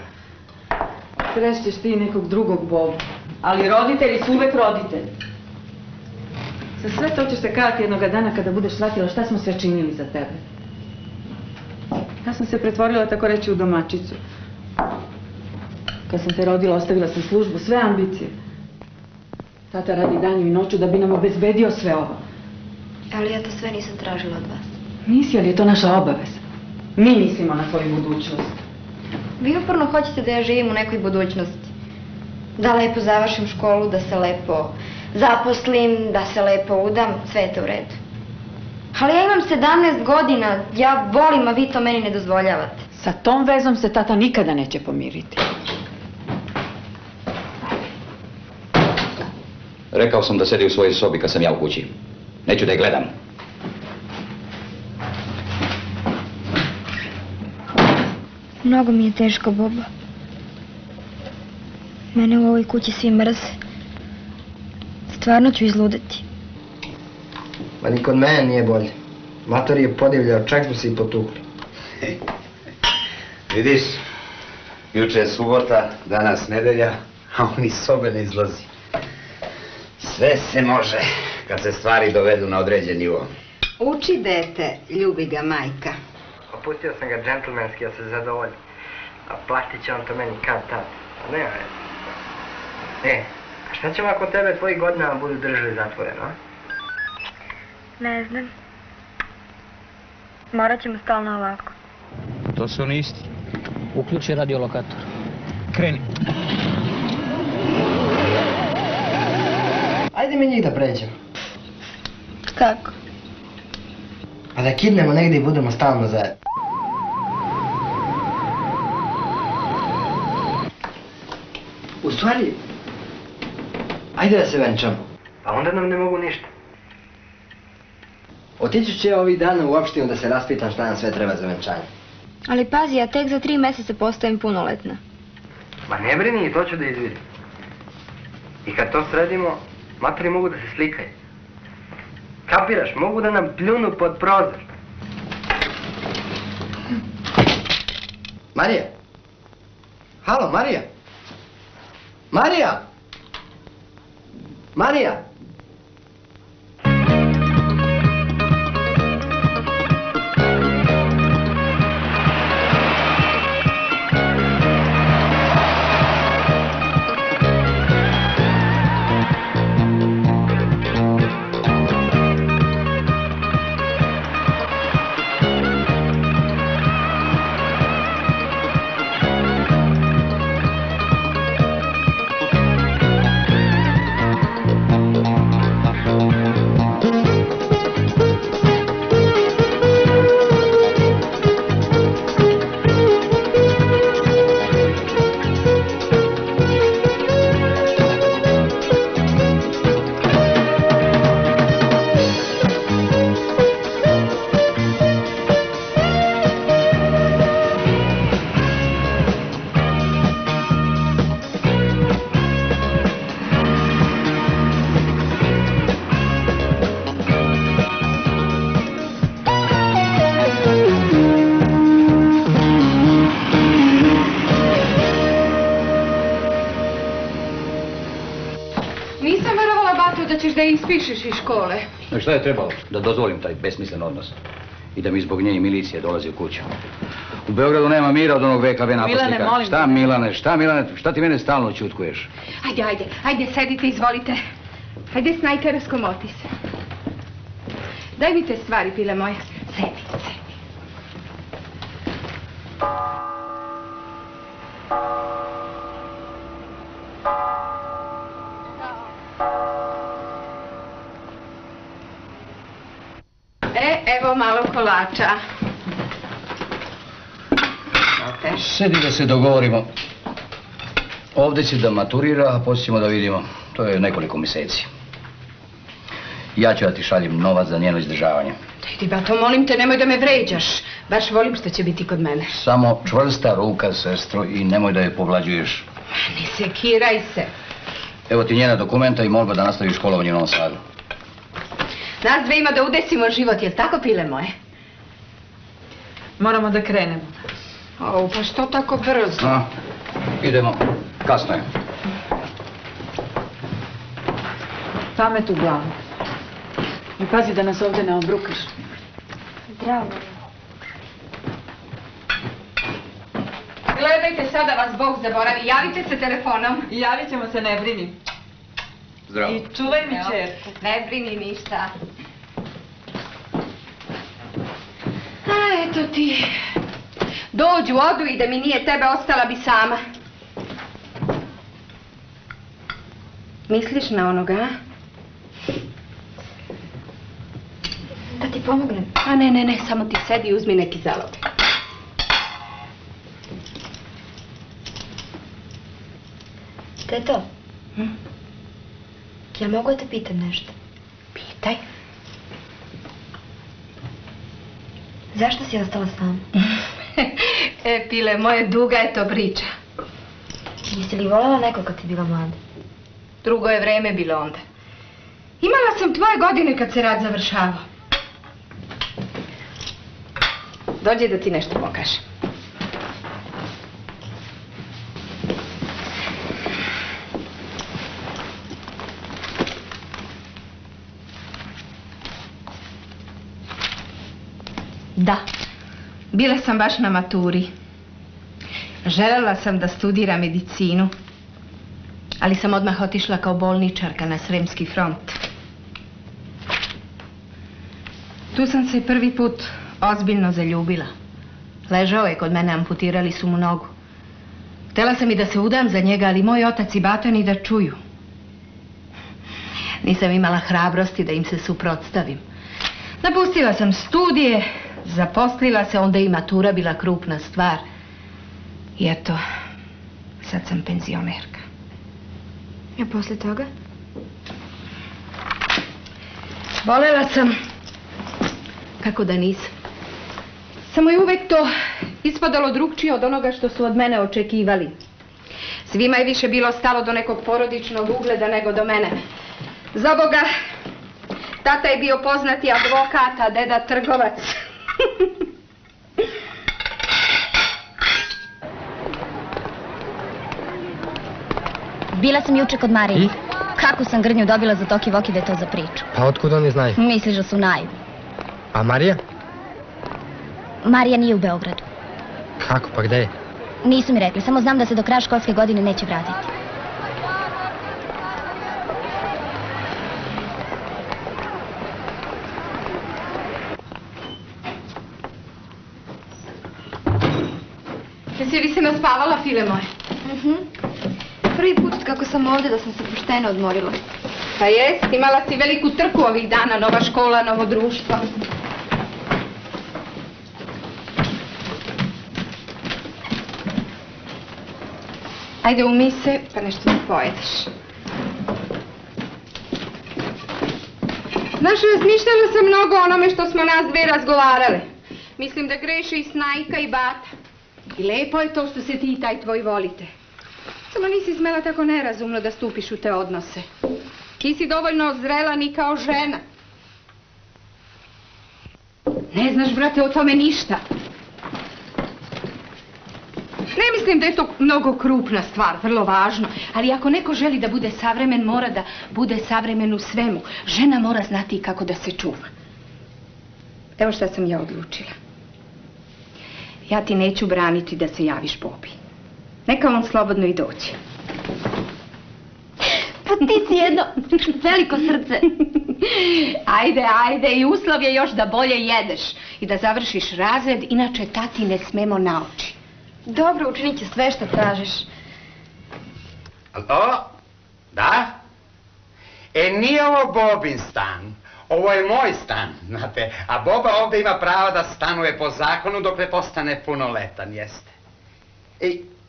Srećeš ti nekog drugog Boga, ali roditelji su uvek roditelji. Za sve to ćeš se kajati jednoga dana kada budeš shvatila šta smo sve činili za tebe. Ja sam se pretvorila, tako reći, u domaćicu. Kad sam te rodila, ostavila sam službu, sve ambicije. Tata radi danju i noću da bi nam obezbedio sve ovo. Ali ja to sve nisam tražila od vas. Nisi, ali je to naša obaveza. Mi mislimo na tvoju budućnost. Vi uporno hoćete da ja živim u nekoj budućnosti. Da lepo završim školu, da se lepo zaposlim, da se lepo udam, sve je to u redu. Ali ja imam 17 godina, ja volim, a vi to meni ne dozvoljavate. Sa tom vezom se tata nikada neće pomiriti. Rekao sam da sedi u svojoj sobi kad sam ja u kući. Neću da je gledam. Mnogo mi je teško, Boba. Mene u ovoj kući svi mrze. Stvarno ću izludeti. Ma ni kod mene nije bolje. Mator je podivljao, čak smo se i potukli. Vidiš, juče je subota, danas nedelja, a on iz sobe ne izlazi. Sve se može kad se stvari dovedu na određen nivo. Uči dete, ljubi ga majka. Opustio sam ga džentlmenski, ja se zadovoljim. A platit će on to meni kad tad. Nema veze. A šta ćemo ako tebe tvoji godinama budu držali zatvoreno, a? Ne znam. Morat ćemo stalno ovako. To su oni isti. Uključi radiolokator. Kreni. Ajde mi njih da pređemo. Kako? Pa da kidnemo negdje i budemo stalno zajedno. U stvari, ajde da se venčamo. Pa onda nam ne mogu ništa. Otići ću ja ovih dana u opštinu da se raspitam šta nam sve treba za venčanje. Ali pazi, ja tek za 3 mjeseca postajem punoletna. Ma ne brini, i to ću da izvidim. I kad to sredimo, matori mogu da se slikaju. Kapiraš, mogu da nam pljunu pod prozor. Marija? Halo, Marija? Marija? Marija? Da ispišeš iz škole. Šta je trebalo? Da dozvolim taj besmislen odnos. I da mi zbog nje i milicije dolazi u kuću. U Beogradu nema mira od onog VKV naposnika. Milane, molim. Šta Milane, šta ti mene stalno ćutkuješ? Ajde, sedite, izvolite. Ajde, snajka, raskomoti se. Daj mi te stvari, pile moja. Sedi. Evo malo kolača. Ote. Sedi da se dogovorimo. Ovdje će da maturira, a poslije ćemo da vidimo. To je nekoliko mjeseci. Ja ću da ti šaljem novac za njeno izdržavanje. Idi, bato, molim te, nemoj da me vređaš. Baš volim što će biti kod mene. Samo čvrsta ruka, sestro, i nemoj da je povlađuješ. Ne sekiraj se. Evo ti njena dokumenta i molba da nastaviš školovanje u Novom Sadu. Nas dve ima da udesimo život, jel tako, pile moje? Moramo da krenemo. O, pa što tako brzo? Idemo, kasno je. Pamet u glavu. I pazi da nas ovdje ne obrukaš. Zdravo. Gledajte, sada vas Bog zaboravi. Javite se telefonom. Javit ćemo se, ne brini. Zdravo. I čuvaj mi čerku. Ne brini ništa. A, eto ti. Dođu, odu i da mi nije tebe, ostala bi sama. Misliš na onoga, a? Da ti pomognem? A ne, samo ti sedi i uzmi neki zalog. Teto, jel mogu da te pitam nešto? Pitaj. Zašto si ostala sama? Pile moje, duga je to priča. Jesi li voljela neko kad si bila mlada? Drugo je vreme bilo onda. Imala sam tvoje godine kad se rad završavao. Dođi da ti nešto pokažem. Da, bila sam baš na maturi. Željela sam da studiram medicinu, ali sam odmah otišla kao bolničarka na Sremski front. Tu sam se prvi put ozbiljno zaljubila. Ležao je kod mene, amputirali su mu nogu. Htjela sam i da se udam za njega, ali moj otac i bata ni da čuju. Nisam imala hrabrosti da im se suprotstavim. Napustila sam studije, zaposlila se, onda i matura bila krupna stvar. I eto, sad sam penzionerka. A poslije toga? Volela sam, kako da nisam. Samo je uvek to ispadalo drugčije od onoga što su od mene očekivali. Svima je više bilo stalo do nekog porodičnog ugleda nego do mene. Za Boga, tata je bio poznati advokat, a deda trgovac. Bila sam juče kod Marije. Kako sam Grnju dobila za Toki Voki da je to za priču? Pa otkud oni znaju? Misliš da su naivni? A Marija? Marija nije u Beogradu. Kako, pa gde je? Nisu mi rekli, samo znam da se do kraja školske godine neće vratiti. Jesi li se naspavala, file moje? Prvi put kako sam ovdje da sam se pošteno odmorila. Pa jest, imala si veliku trku ovih dana, nova škola, novo društvo. Ajde, umij se, pa nešto mi pojedeš. Znaš, razmišljala sam mnogo o onome što smo nas dve razgovarale. Mislim da greši i Snajka i Bata. I lepo je to što se ti i taj tvoj volite. Samo nisi smela tako nerazumno da stupiš u te odnose. Nisi dovoljno zrela ni kao žena. Ne znaš, brate, o tome ništa. Ne mislim da je to mnogo krupna stvar, vrlo važno. Ali ako neko želi da bude savremen, mora da bude savremen u svemu. Žena mora znati kako da se čuva. Evo šta sam ja odlučila. Ja ti neću braniti da se javiš Bobi. Neka on slobodno i dođe. Pa ti si jedno veliko srce. Ajde, i uslov je još da bolje jedeš i da završiš razred, inače tati ne smemo na oči. Dobro, učinit će sve što tražiš. Alo? Da? Nije ovo Bobin stan. Ovo je moj stan, znate. A Boba ovdje ima pravo da stanuje po zakonu dok ne postane punoletan, jeste.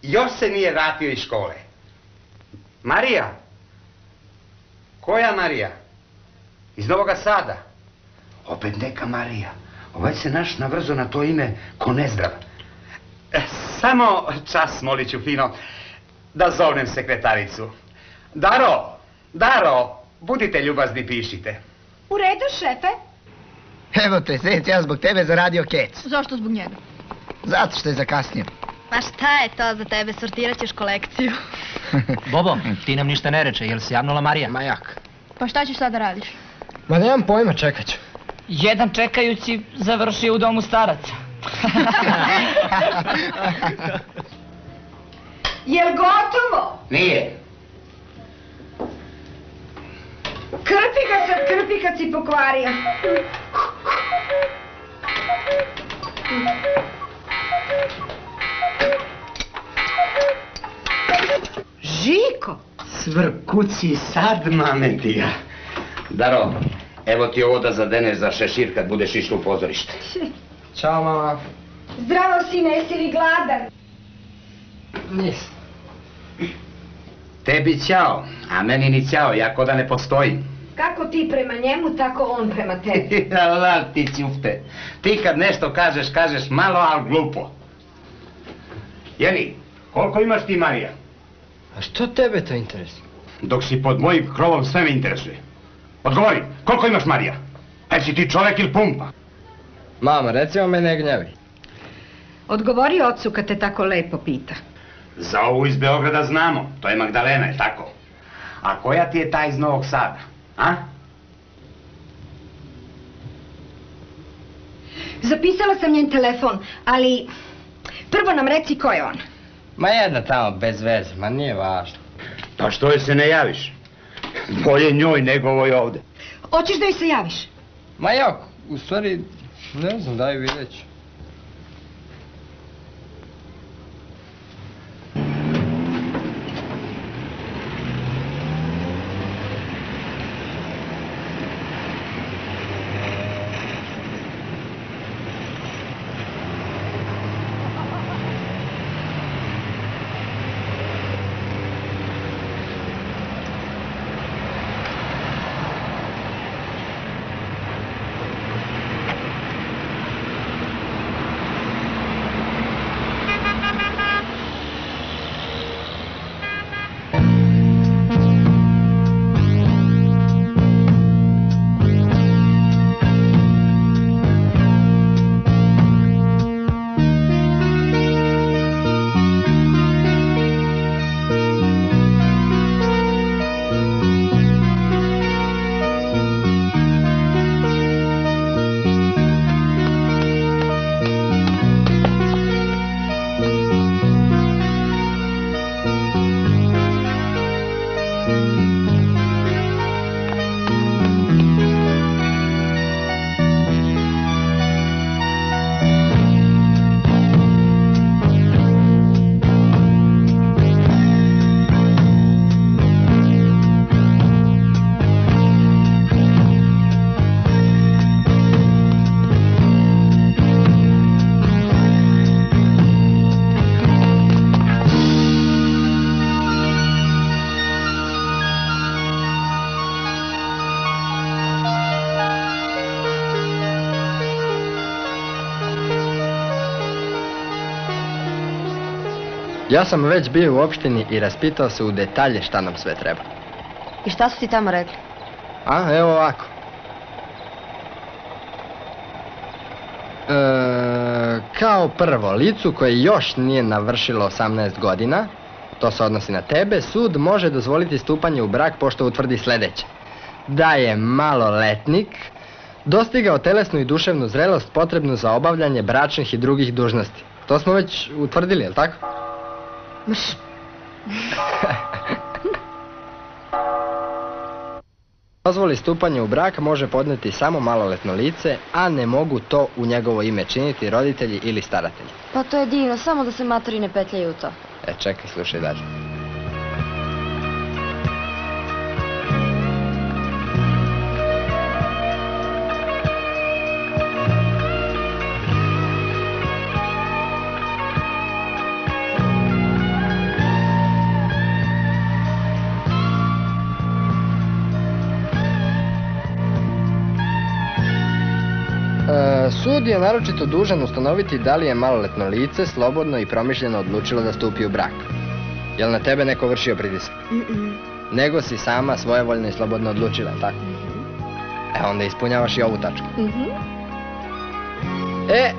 Još se nije vratio iz škole. Marija? Koja Marija? Iz Novoga Sada? Opet neka Marija. Ovaj se naš navrzo na to ime ko nezdrav. Samo čas, molit ću fino, da zovnem sekretaricu. Daro, budite ljubazni, pišite. U redu, šefe. Evo te, Zec, ja zbog tebe zaradio kec. Zašto zbog njega? Zato što je zakasnio. Pa šta je to za tebe, sortirat ćeš kolekciju. Bobo, ti nam ništa ne reče, jel se javnula Marija? Ma jak. Pa šta ćeš sada radiš? Ma nemam pojma, čekat ću. Jedan čekajući završio u domu staraca. Jel gotovo? Nije. Krpi kad si pokvario. Žiko! Svrkuci sad, mamentija. Daro, evo ti ovo da zadeneš za šešir kad budeš išla u pozorište. Ćao, mama. Zdravo, sine, jesi li gladan? Nisam. Tebi ćao, a meni ni ćao, ja ko da ne postojim. Kako ti prema njemu, tako on prema tebi. Lal ti ćufte. Ti kad nešto kažeš malo, ali glupo. Jeli, koliko imaš ti, Marija? A što tebe to interesuje? Dok si pod mojim krovom sve me interesuje. Odgovori, koliko imaš, Marija? A si ti čovjek ili pumpa? Mama, recimo me ne gnjavi. Odgovori ocu kad te tako lepo pita. Za ovu iz Beograda znamo, to je Magdalena, je tako? A koja ti je ta iz Novog Sada, a? Zapisala sam njen telefon, ali prvo nam reci ko je on. Ma jedna tamo bez veze, ma nije važno. Pa što joj se ne javiš? Bolje njoj nego ovoj ovde. Hoćeš da joj se javiš? Ma ja, u stvari, ne znam, daj vidjet ću. Ja sam već bio u opštini i raspitao se u detalje šta nam sve treba. I šta su ti tamo rekli? A, evo ovako. Kao prvo, licu koje još nije navršilo 18 godina, to se odnosi na tebe, sud može dozvoliti stupanje u brak pošto utvrdi sljedeće. Da je maloletnik, dostigao telesnu i duševnu zrelost potrebnu za obavljanje bračnih i drugih dužnosti. To smo već utvrdili, jel tako? Dozvoli stupanje u brak može podnijeti samo maloletno lice, a ne mogu to u njegovo ime činiti roditelji ili staratelji. Pa to je divno, samo da se matori ne petljaju u to. Čekaj, slušaj dalje. Sud je naročito dužan ustanoviti da li je maloletno lice slobodno i promišljeno odlučilo da stupi u brak. Jel na tebe neko vršio pritisak? Nego si sama svojevoljno i slobodno odlučila, tako? Onda ispunjavaš i ovu tačku.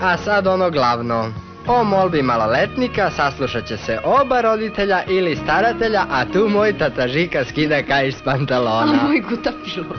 A sad ono glavno. O molbi maloletnika saslušat će se oba roditelja ili staratelja, a tu moj tata Žika skida kaiš s pantalona. A moj guta pilot.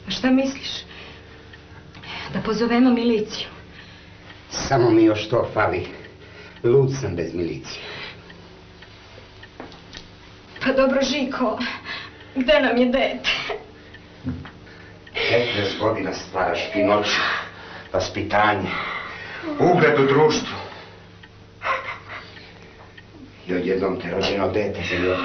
Šta misliš? Da pozovemo miliciju? Samo mi još to fali. Lud sam bez milicije. Pa dobro, Žiko, gde nam je dete? 15 godina stvaraš finoću, vaspitanje, ugled u društvu. I odjednom te rođeno dete zaljubio.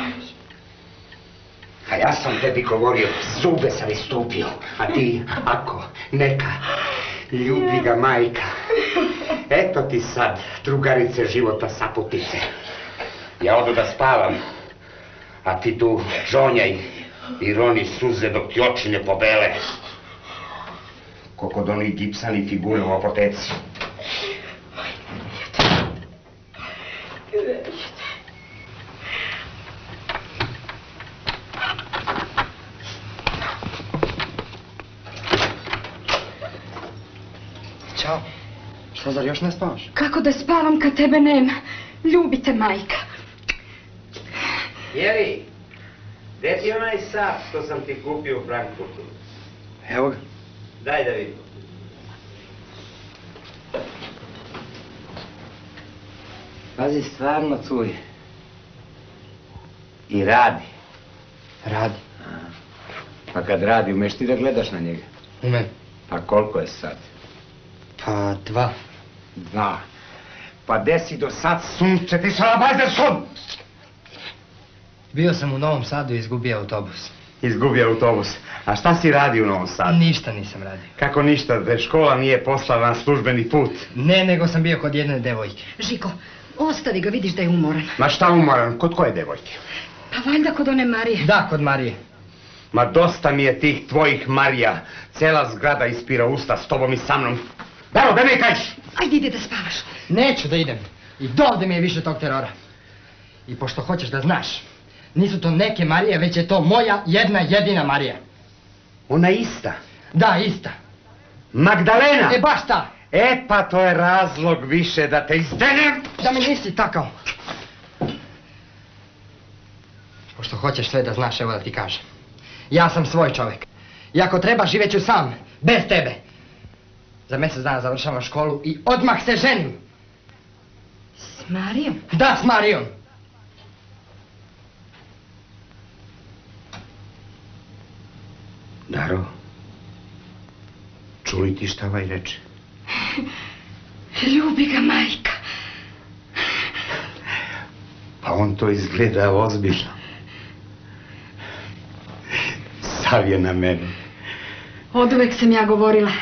A ja sam tebi govorio, zube sam istupio, a ti, ako, neka, ljubi ga majka. Eto ti sad, drugarice života saputice. Ja odu da spavam, a ti tu žonjaj i roni suze dok ti oči ne pobele. Ko kod onih gipsani figure u apoteci. Ćao. Šta, zar još ne spavaš? Kako da spavam kad tebe nema? Ljubite majka. Jeli, gdje ti onaj sat što sam ti kupio u Frankfurtu? Evo ga. Daj da vidim. Pazi, stvarno cuje. I radi. Radi. Pa kad radi, umeš ti da gledaš na njega? Umem. Pa koliko je sad? Pa 2. 2. Pa desi do sad sunce, ti salabajzer sun! Bio sam u Novom Sadu i izgubio autobus. Izgubio autobus. A šta si radi u Novom Sadu? Ništa nisam radio. Kako ništa? Da škola nije poslala na službeni put? Ne, nego sam bio kod jedne devojke. Žiko, ostavi ga, vidiš da je umoran. Ma šta umoran? Kod koje devojke? Pa valjda kod one Marije. Da, kod Marije. Ma dosta mi je tih tvojih Marija. Cela zgrada ispira usta s tobom i sa mnom. Daro, da mi kažeš! Ajde, ide da spavaš. Neću da idem. I dovde mi je više tog terora. I pošto hoćeš da znaš, nisu to neke Marije, već je to moja jedna jedina Marija. Ona ista? Da, ista. Magdalena? Baš ta. Pa to je razlog više da te izdenem. Da mi nisi takav. Pošto hoćeš sve da znaš, evo da ti kažem. Ja sam svoj čovjek. I ako treba, živeću sam, bez tebe. Za mjesec dana završavam školu i odmah se ženim. S Marijom? Da, s Marijom. Daro, čuj ti šta ovaj reče? Ljubi ga majka. Pa on to izgleda ozbiljno. Sav je na mene. Oduvek sam ja govorila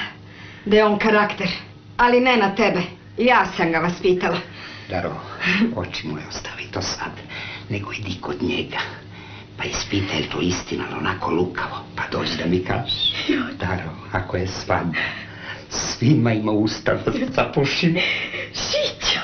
da je on karakter, ali ne na tebe. Ja sam ga vaspitala. Daro, oči moje ostavi to sad, nego idi kod njega. Pa ispitaj to istina, onako lukavo, pa dođi da mi kažeš. Daro, ako je svadba, svima ima usta da zapušimo. Žićo!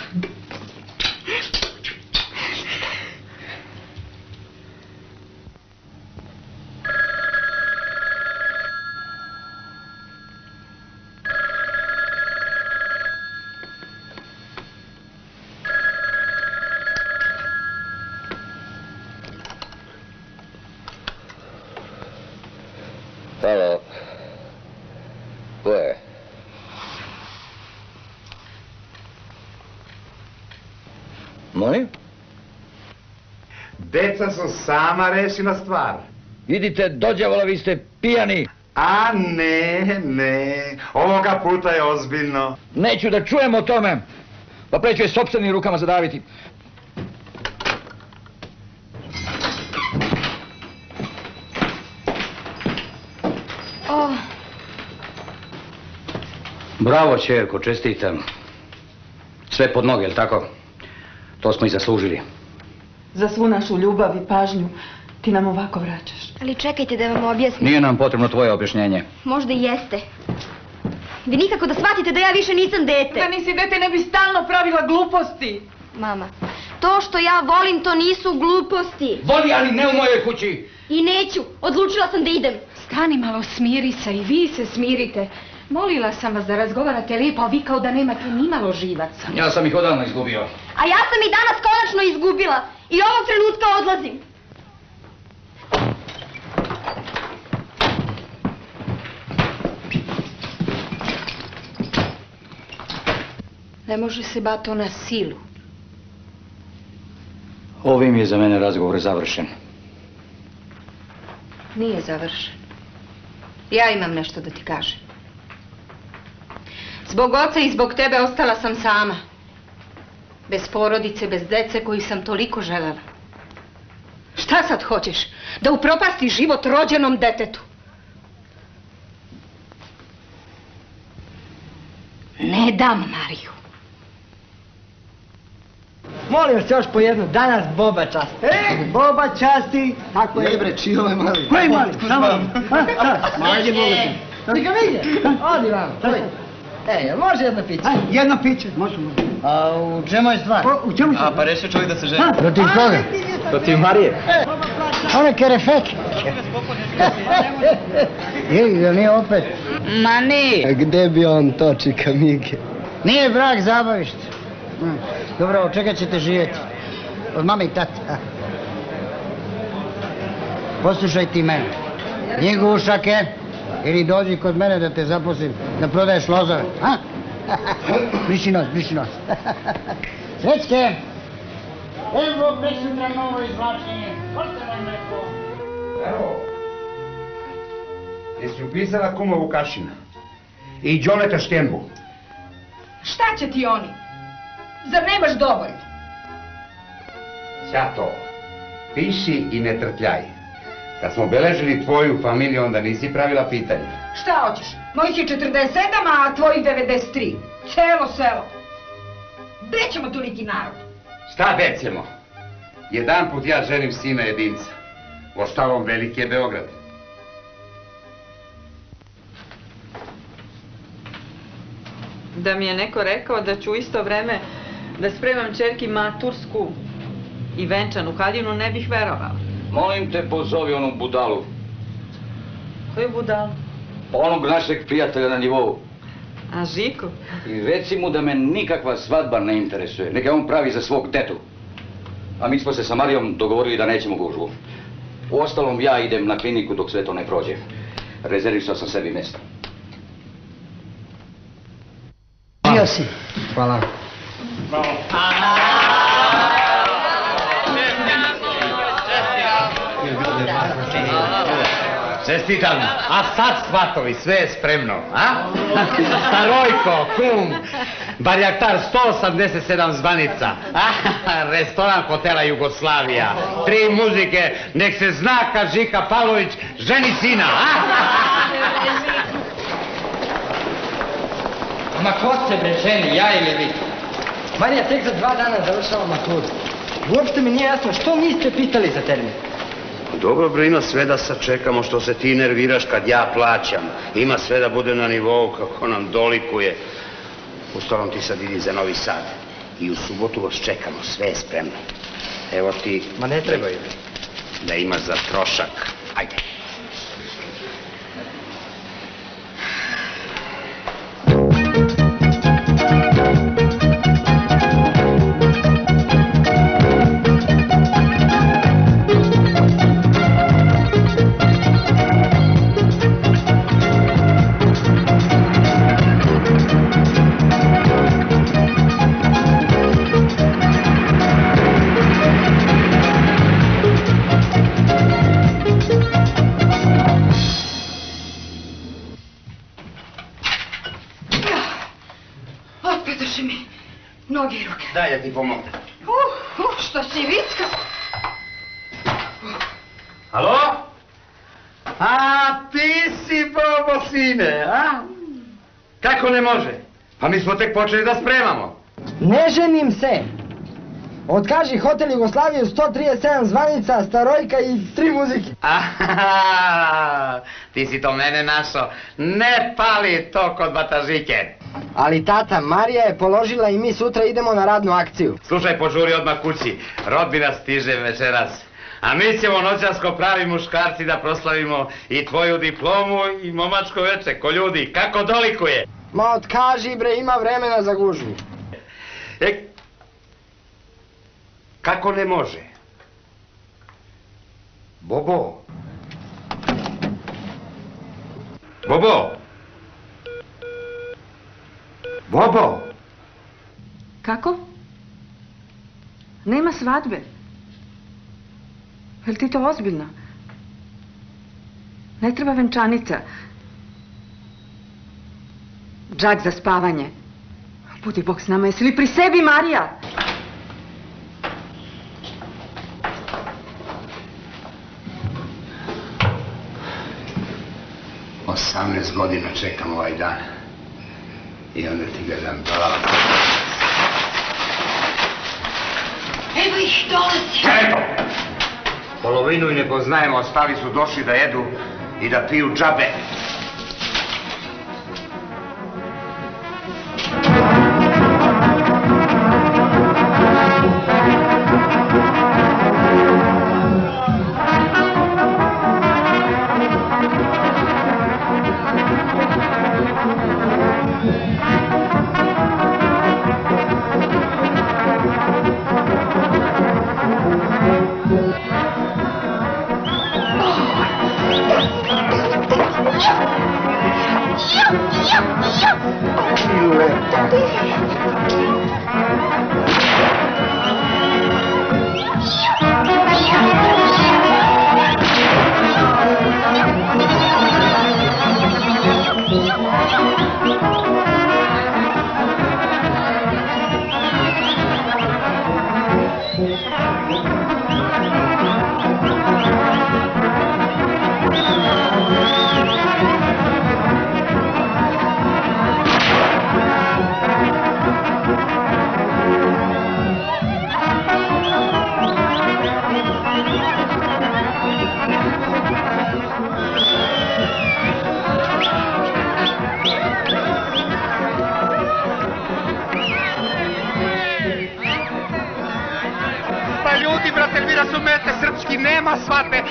Hello. Where? Molim? Deca su sama rešila stvar. Vidite, dođavola, vi ste pijani. A ne, ovoga puta je ozbiljno. Neću da čujem o tome. Pa preću je sopstvenim rukama zadaviti. Bravo, čerko, čestitam. Sve pod noge, jel' tako? To smo i zaslužili. Za svu našu ljubav i pažnju ti nam ovako vraćaš. Ali čekajte da vam objasnim. Nije nam potrebno tvoje objašnjenje. Možda i jeste. Vi nikako da shvatite da ja više nisam dete. Da nisi dete ne bi stalno pravila gluposti. Mama, to što ja volim to nisu gluposti. Voli, ali ne u mojoj kući. I neću, odlučila sam da idem. Stani malo, smiri se i vi se smirite. Molila sam vas da razgovarate lijepo, a vi kao da nemate ni malo živaca. Ja sam ih odavno izgubio. A ja sam i danas konačno izgubila. I ovog trenutka odlazim. Ne može se bato na silu. Ovim je za mene razgovor završen. Nije završen. Ja imam nešto da ti kažem. Zbog oca i zbog tebe ostala sam sama. Bez porodice, bez dece koju sam toliko želela. Šta sad hoćeš? Da upropasti život rođenom detetu? Ne dam Mariju. Molim vas još po jednu, danas Boba časti. Boba časti! Ako je... Ne bre, čio je mali. Koji mali? Samo. Ajde, Boga ti. Ti ga vidi? Odi vam. Jel može jedno piće? Jedno piće, može. A u čemu je stvar? U čemu je stvar? Pa rešio čovjek da se ženi. Protiv koga? Protiv Marije. One kerefeke. Ili, nije opet? Ma nije. Gde bi on toči kamike? Nije brak zabavište. Dobro, od čega ćete živjeti? Od mame i tate. Poslušaj ti mene. Knjigu ušake ili dođi kod mene da te zaposlim da prodaješ lozove. Briši nos, briši nos. Srećke! Evo, presutra novo izvlačenje. Košte vam neko? Evo. Jesi upisala kuma Vukašina? I Đoleta Štembu? Šta će ti oni? Zar nemaš dovoljno? Ćato, piši i ne trtljaj. Kad smo beležili tvoju familiju, onda nisi pravila pitanje. Šta hoćeš? Mojih je 47, a tvojih 93. Celo selo. Gde ćemo toliki narod? Šta becemo? Jedan put ja ženim sina jedinca. Ostalom veliki je Beograd. Da mi je neko rekao da ću u isto vreme da spremam čerki matursku i venčanu haljinu, ne bih verovala. Molim te, pozovi onu budalu. Koju budalu? Onog našeg prijatelja na nivou. A Žiku? I reci mu da me nikakva svadba ne interesuje. Neka on pravi za svog detu. A mi smo se sa Marijom dogovorili da nećemo gužvu. Uostalom, ja idem na kliniku dok sve to ne prođe. Rezervisao sam sebi mjesto. Bio si. Hvala. Čestitam. A sad svatovi, sve je spremno, a? Starojko, kum, barjaktar 187 zvanica, restoran hotela Jugoslavija, 3 muzike, nek se zna kad Žika Pavlović ženi sina, a? Ma ko ste bre ženi, ja ili vi? Marija tek za 2 dana završava maturu. Uopšte mi nije jasno što niste pitali za termin. Dobro bre, ima sve da sačekamo što se ti nerviraš kad ja plaćam. Ima sve da bude na nivou kako nam dolikuje. Uostalom ti sad idi za Novi Sad. I u subotu vas čekamo, sve je spremno. Evo ti... Ma ne trebaju. Da imaš za trošak. Ajde. Predoše mi noge i ruke. Daj da ti pomogne. Što si vicka? Halo? A, ti si Bobo, sine, a? Kako ne može? Pa mi smo tek počeli da spremamo. Ne ženim se. Otkaži Hotel Jugoslaviju 137 zvanica, starojka i 3 muzike. Aha, ti si to mene našao. Ne pali to kod batažike. Ali tata, Marija je položila i mi sutra idemo na radnu akciju. Slušaj, požuri odmah kući. Rodbina stiže večeras. A mi ćemo noćas ko pravi muškarci da proslavimo i tvoju diplomu i momačko veče. Ko ljudi, kako dolikuje? Ma otkaži bre, ima vremena za gužvu. Kako ne može? Bobo. Bobo. Bobo. Kako? Nema svadbe. Jel ti to ozbiljno? Ne treba venčanica. Džak za spavanje. Budi Bog s nama, jesi li pri sebi, Marija? 18 godina čekam ovaj dan. I onda ti ga dam pravo. Evo ih, dolazi! Eto! Polovinu i ne poznajemo, ostali su došli da jedu i da piju džabe.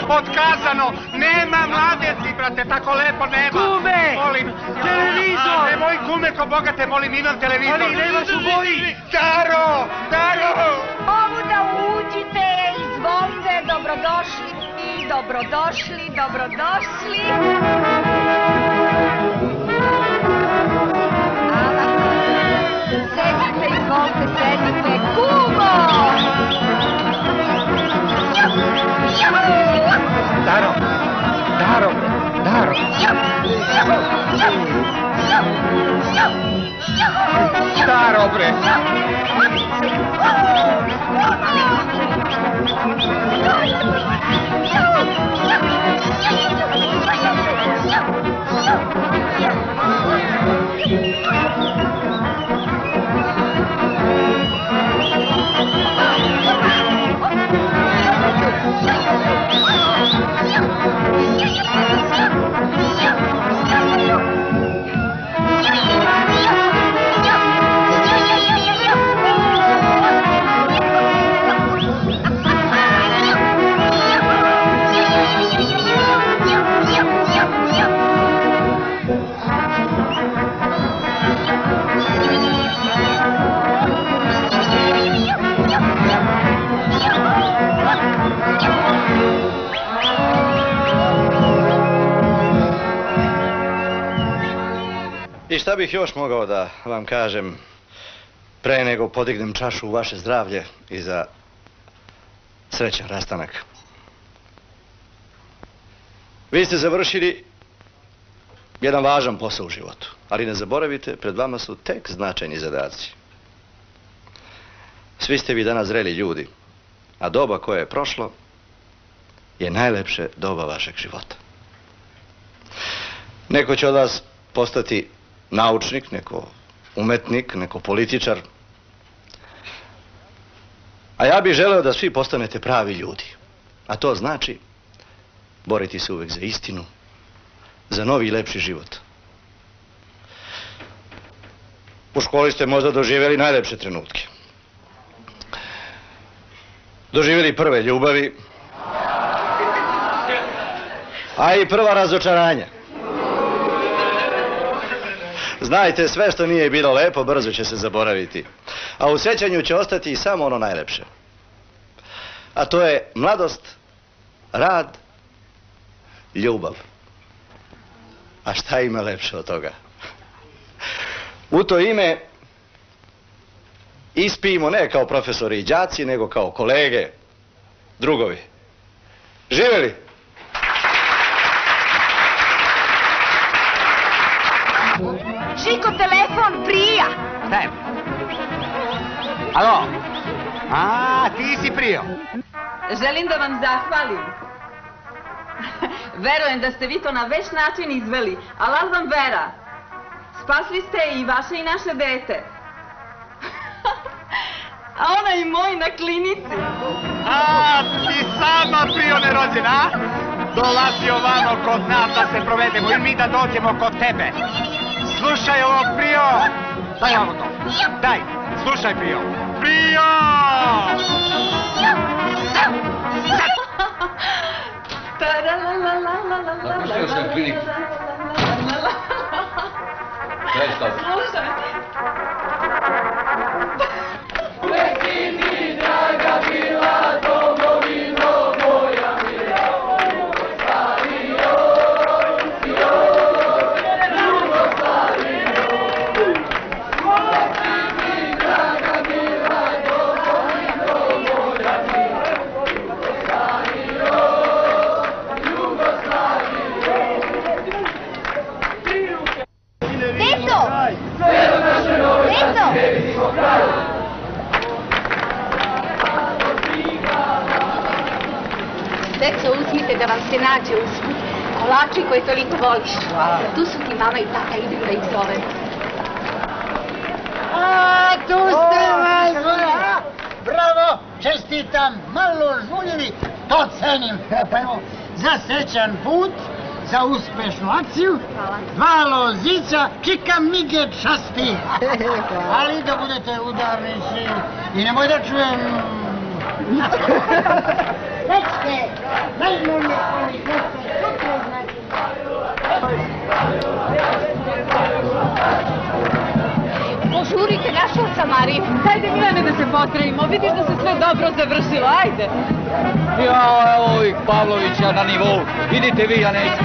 Otkazano, nema mladeci, brate, tako lepo nema. Kume! Molim, televizor! Nemoj kume, ko Boga te molim, imam televizor. Ali nemaš u boji! Daro, Daro! Ovuda uđite, izvolite, dobrodošli, dobrodošli, dobrodošli. Sedite, izvolite, sedite, kumo! Daro, Daro, Daro. Daro, bre. I šta bih još mogao da vam kažem pre nego podignem čašu u vaše zdravlje i za srećan rastanak. Vi ste završili jedan važan posao u životu. Ali ne zaboravite, pred vama su tek značajni zadaci. Svi ste vi danas zreli ljudi, a doba koje je prošlo je najlepše doba vašeg života. Neko će od vas postati naučnik, neko umetnik, neko političar. A ja bih želeo da svi postanete pravi ljudi. A to znači boriti se uvek za istinu, za novi i lepši život. U školi ste možda doživjeli najlepše trenutke. Doživjeli prve ljubavi, a i prva razočaranja. Znajte, sve što nije bilo lepo, brzo će se zaboraviti. A u sjećanju će ostati samo ono najlepše. A to je mladost, rad, ljubav. A šta ima lepše od toga? U to ime ispijemo ne kao profesori i đaci, nego kao kolege, drugovi. Živjeli! Žiko, telefon, prija! Daj. Alo? A, ti si Prio. Želim da vam zahvalim. Verujem da ste vi to na već način izveli, ali vam vera. Spasli ste i vaše i naše dete. A ona i moj na klinici. A, ti sama Prio nerođena, a? Dolazi ovamo kod nas da se provedemo i mi da dođemo kod tebe. Slušaj ovo, Prio! Daj ovo to. Daj, slušaj, Prio. Prio! Napustio sam kliniku. Daj stav. Slušaj. Uvek si mi draga bila, domovino moja mila, Jugoslavio, Jugoslavio. Uvek si mi draga bila, domovino moja mila, Jugoslavio, Jugoslavio. Deco! Deco! Deco, uzmite da vam se nađe usput. Kolači koje toliko voliš. Tu su ti mama i tata, idem da ih zovem. A, tu ste vas, a? Bravo, čestitam, malo žuljevi, to cenim. Pa evo, za srećan put, za uspešnu akciju, 2 lozića, čika mige časti. Ali da budete udarnici i nemoj da čujem... Recite, najmolje oni goste, sutra znači. Požurite, našao sam Mariju. Hajde, Milane, da se potrejimo. Vidiš da se sve dobro završilo, ajde. Ja, evo ovih Pavlovića na nivou. Idite vi, ja neću.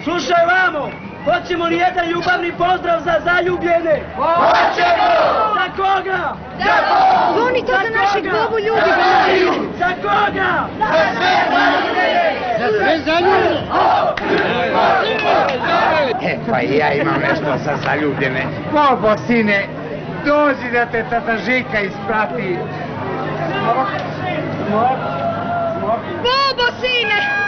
Slušaj vamo, hoćemo li jedan ljubavni pozdrav za zaljubljene? Hoćemo! Za koga? Za Bogu! Zvoni to za našeg Bogu ljudi. Za koga? Za sve zaljubljene! Za sve zaljubljene! Pa i ja imam nešto za zaljubljene. Bobo, sine, dođi da te tata Žika isprati. Bobo, sine!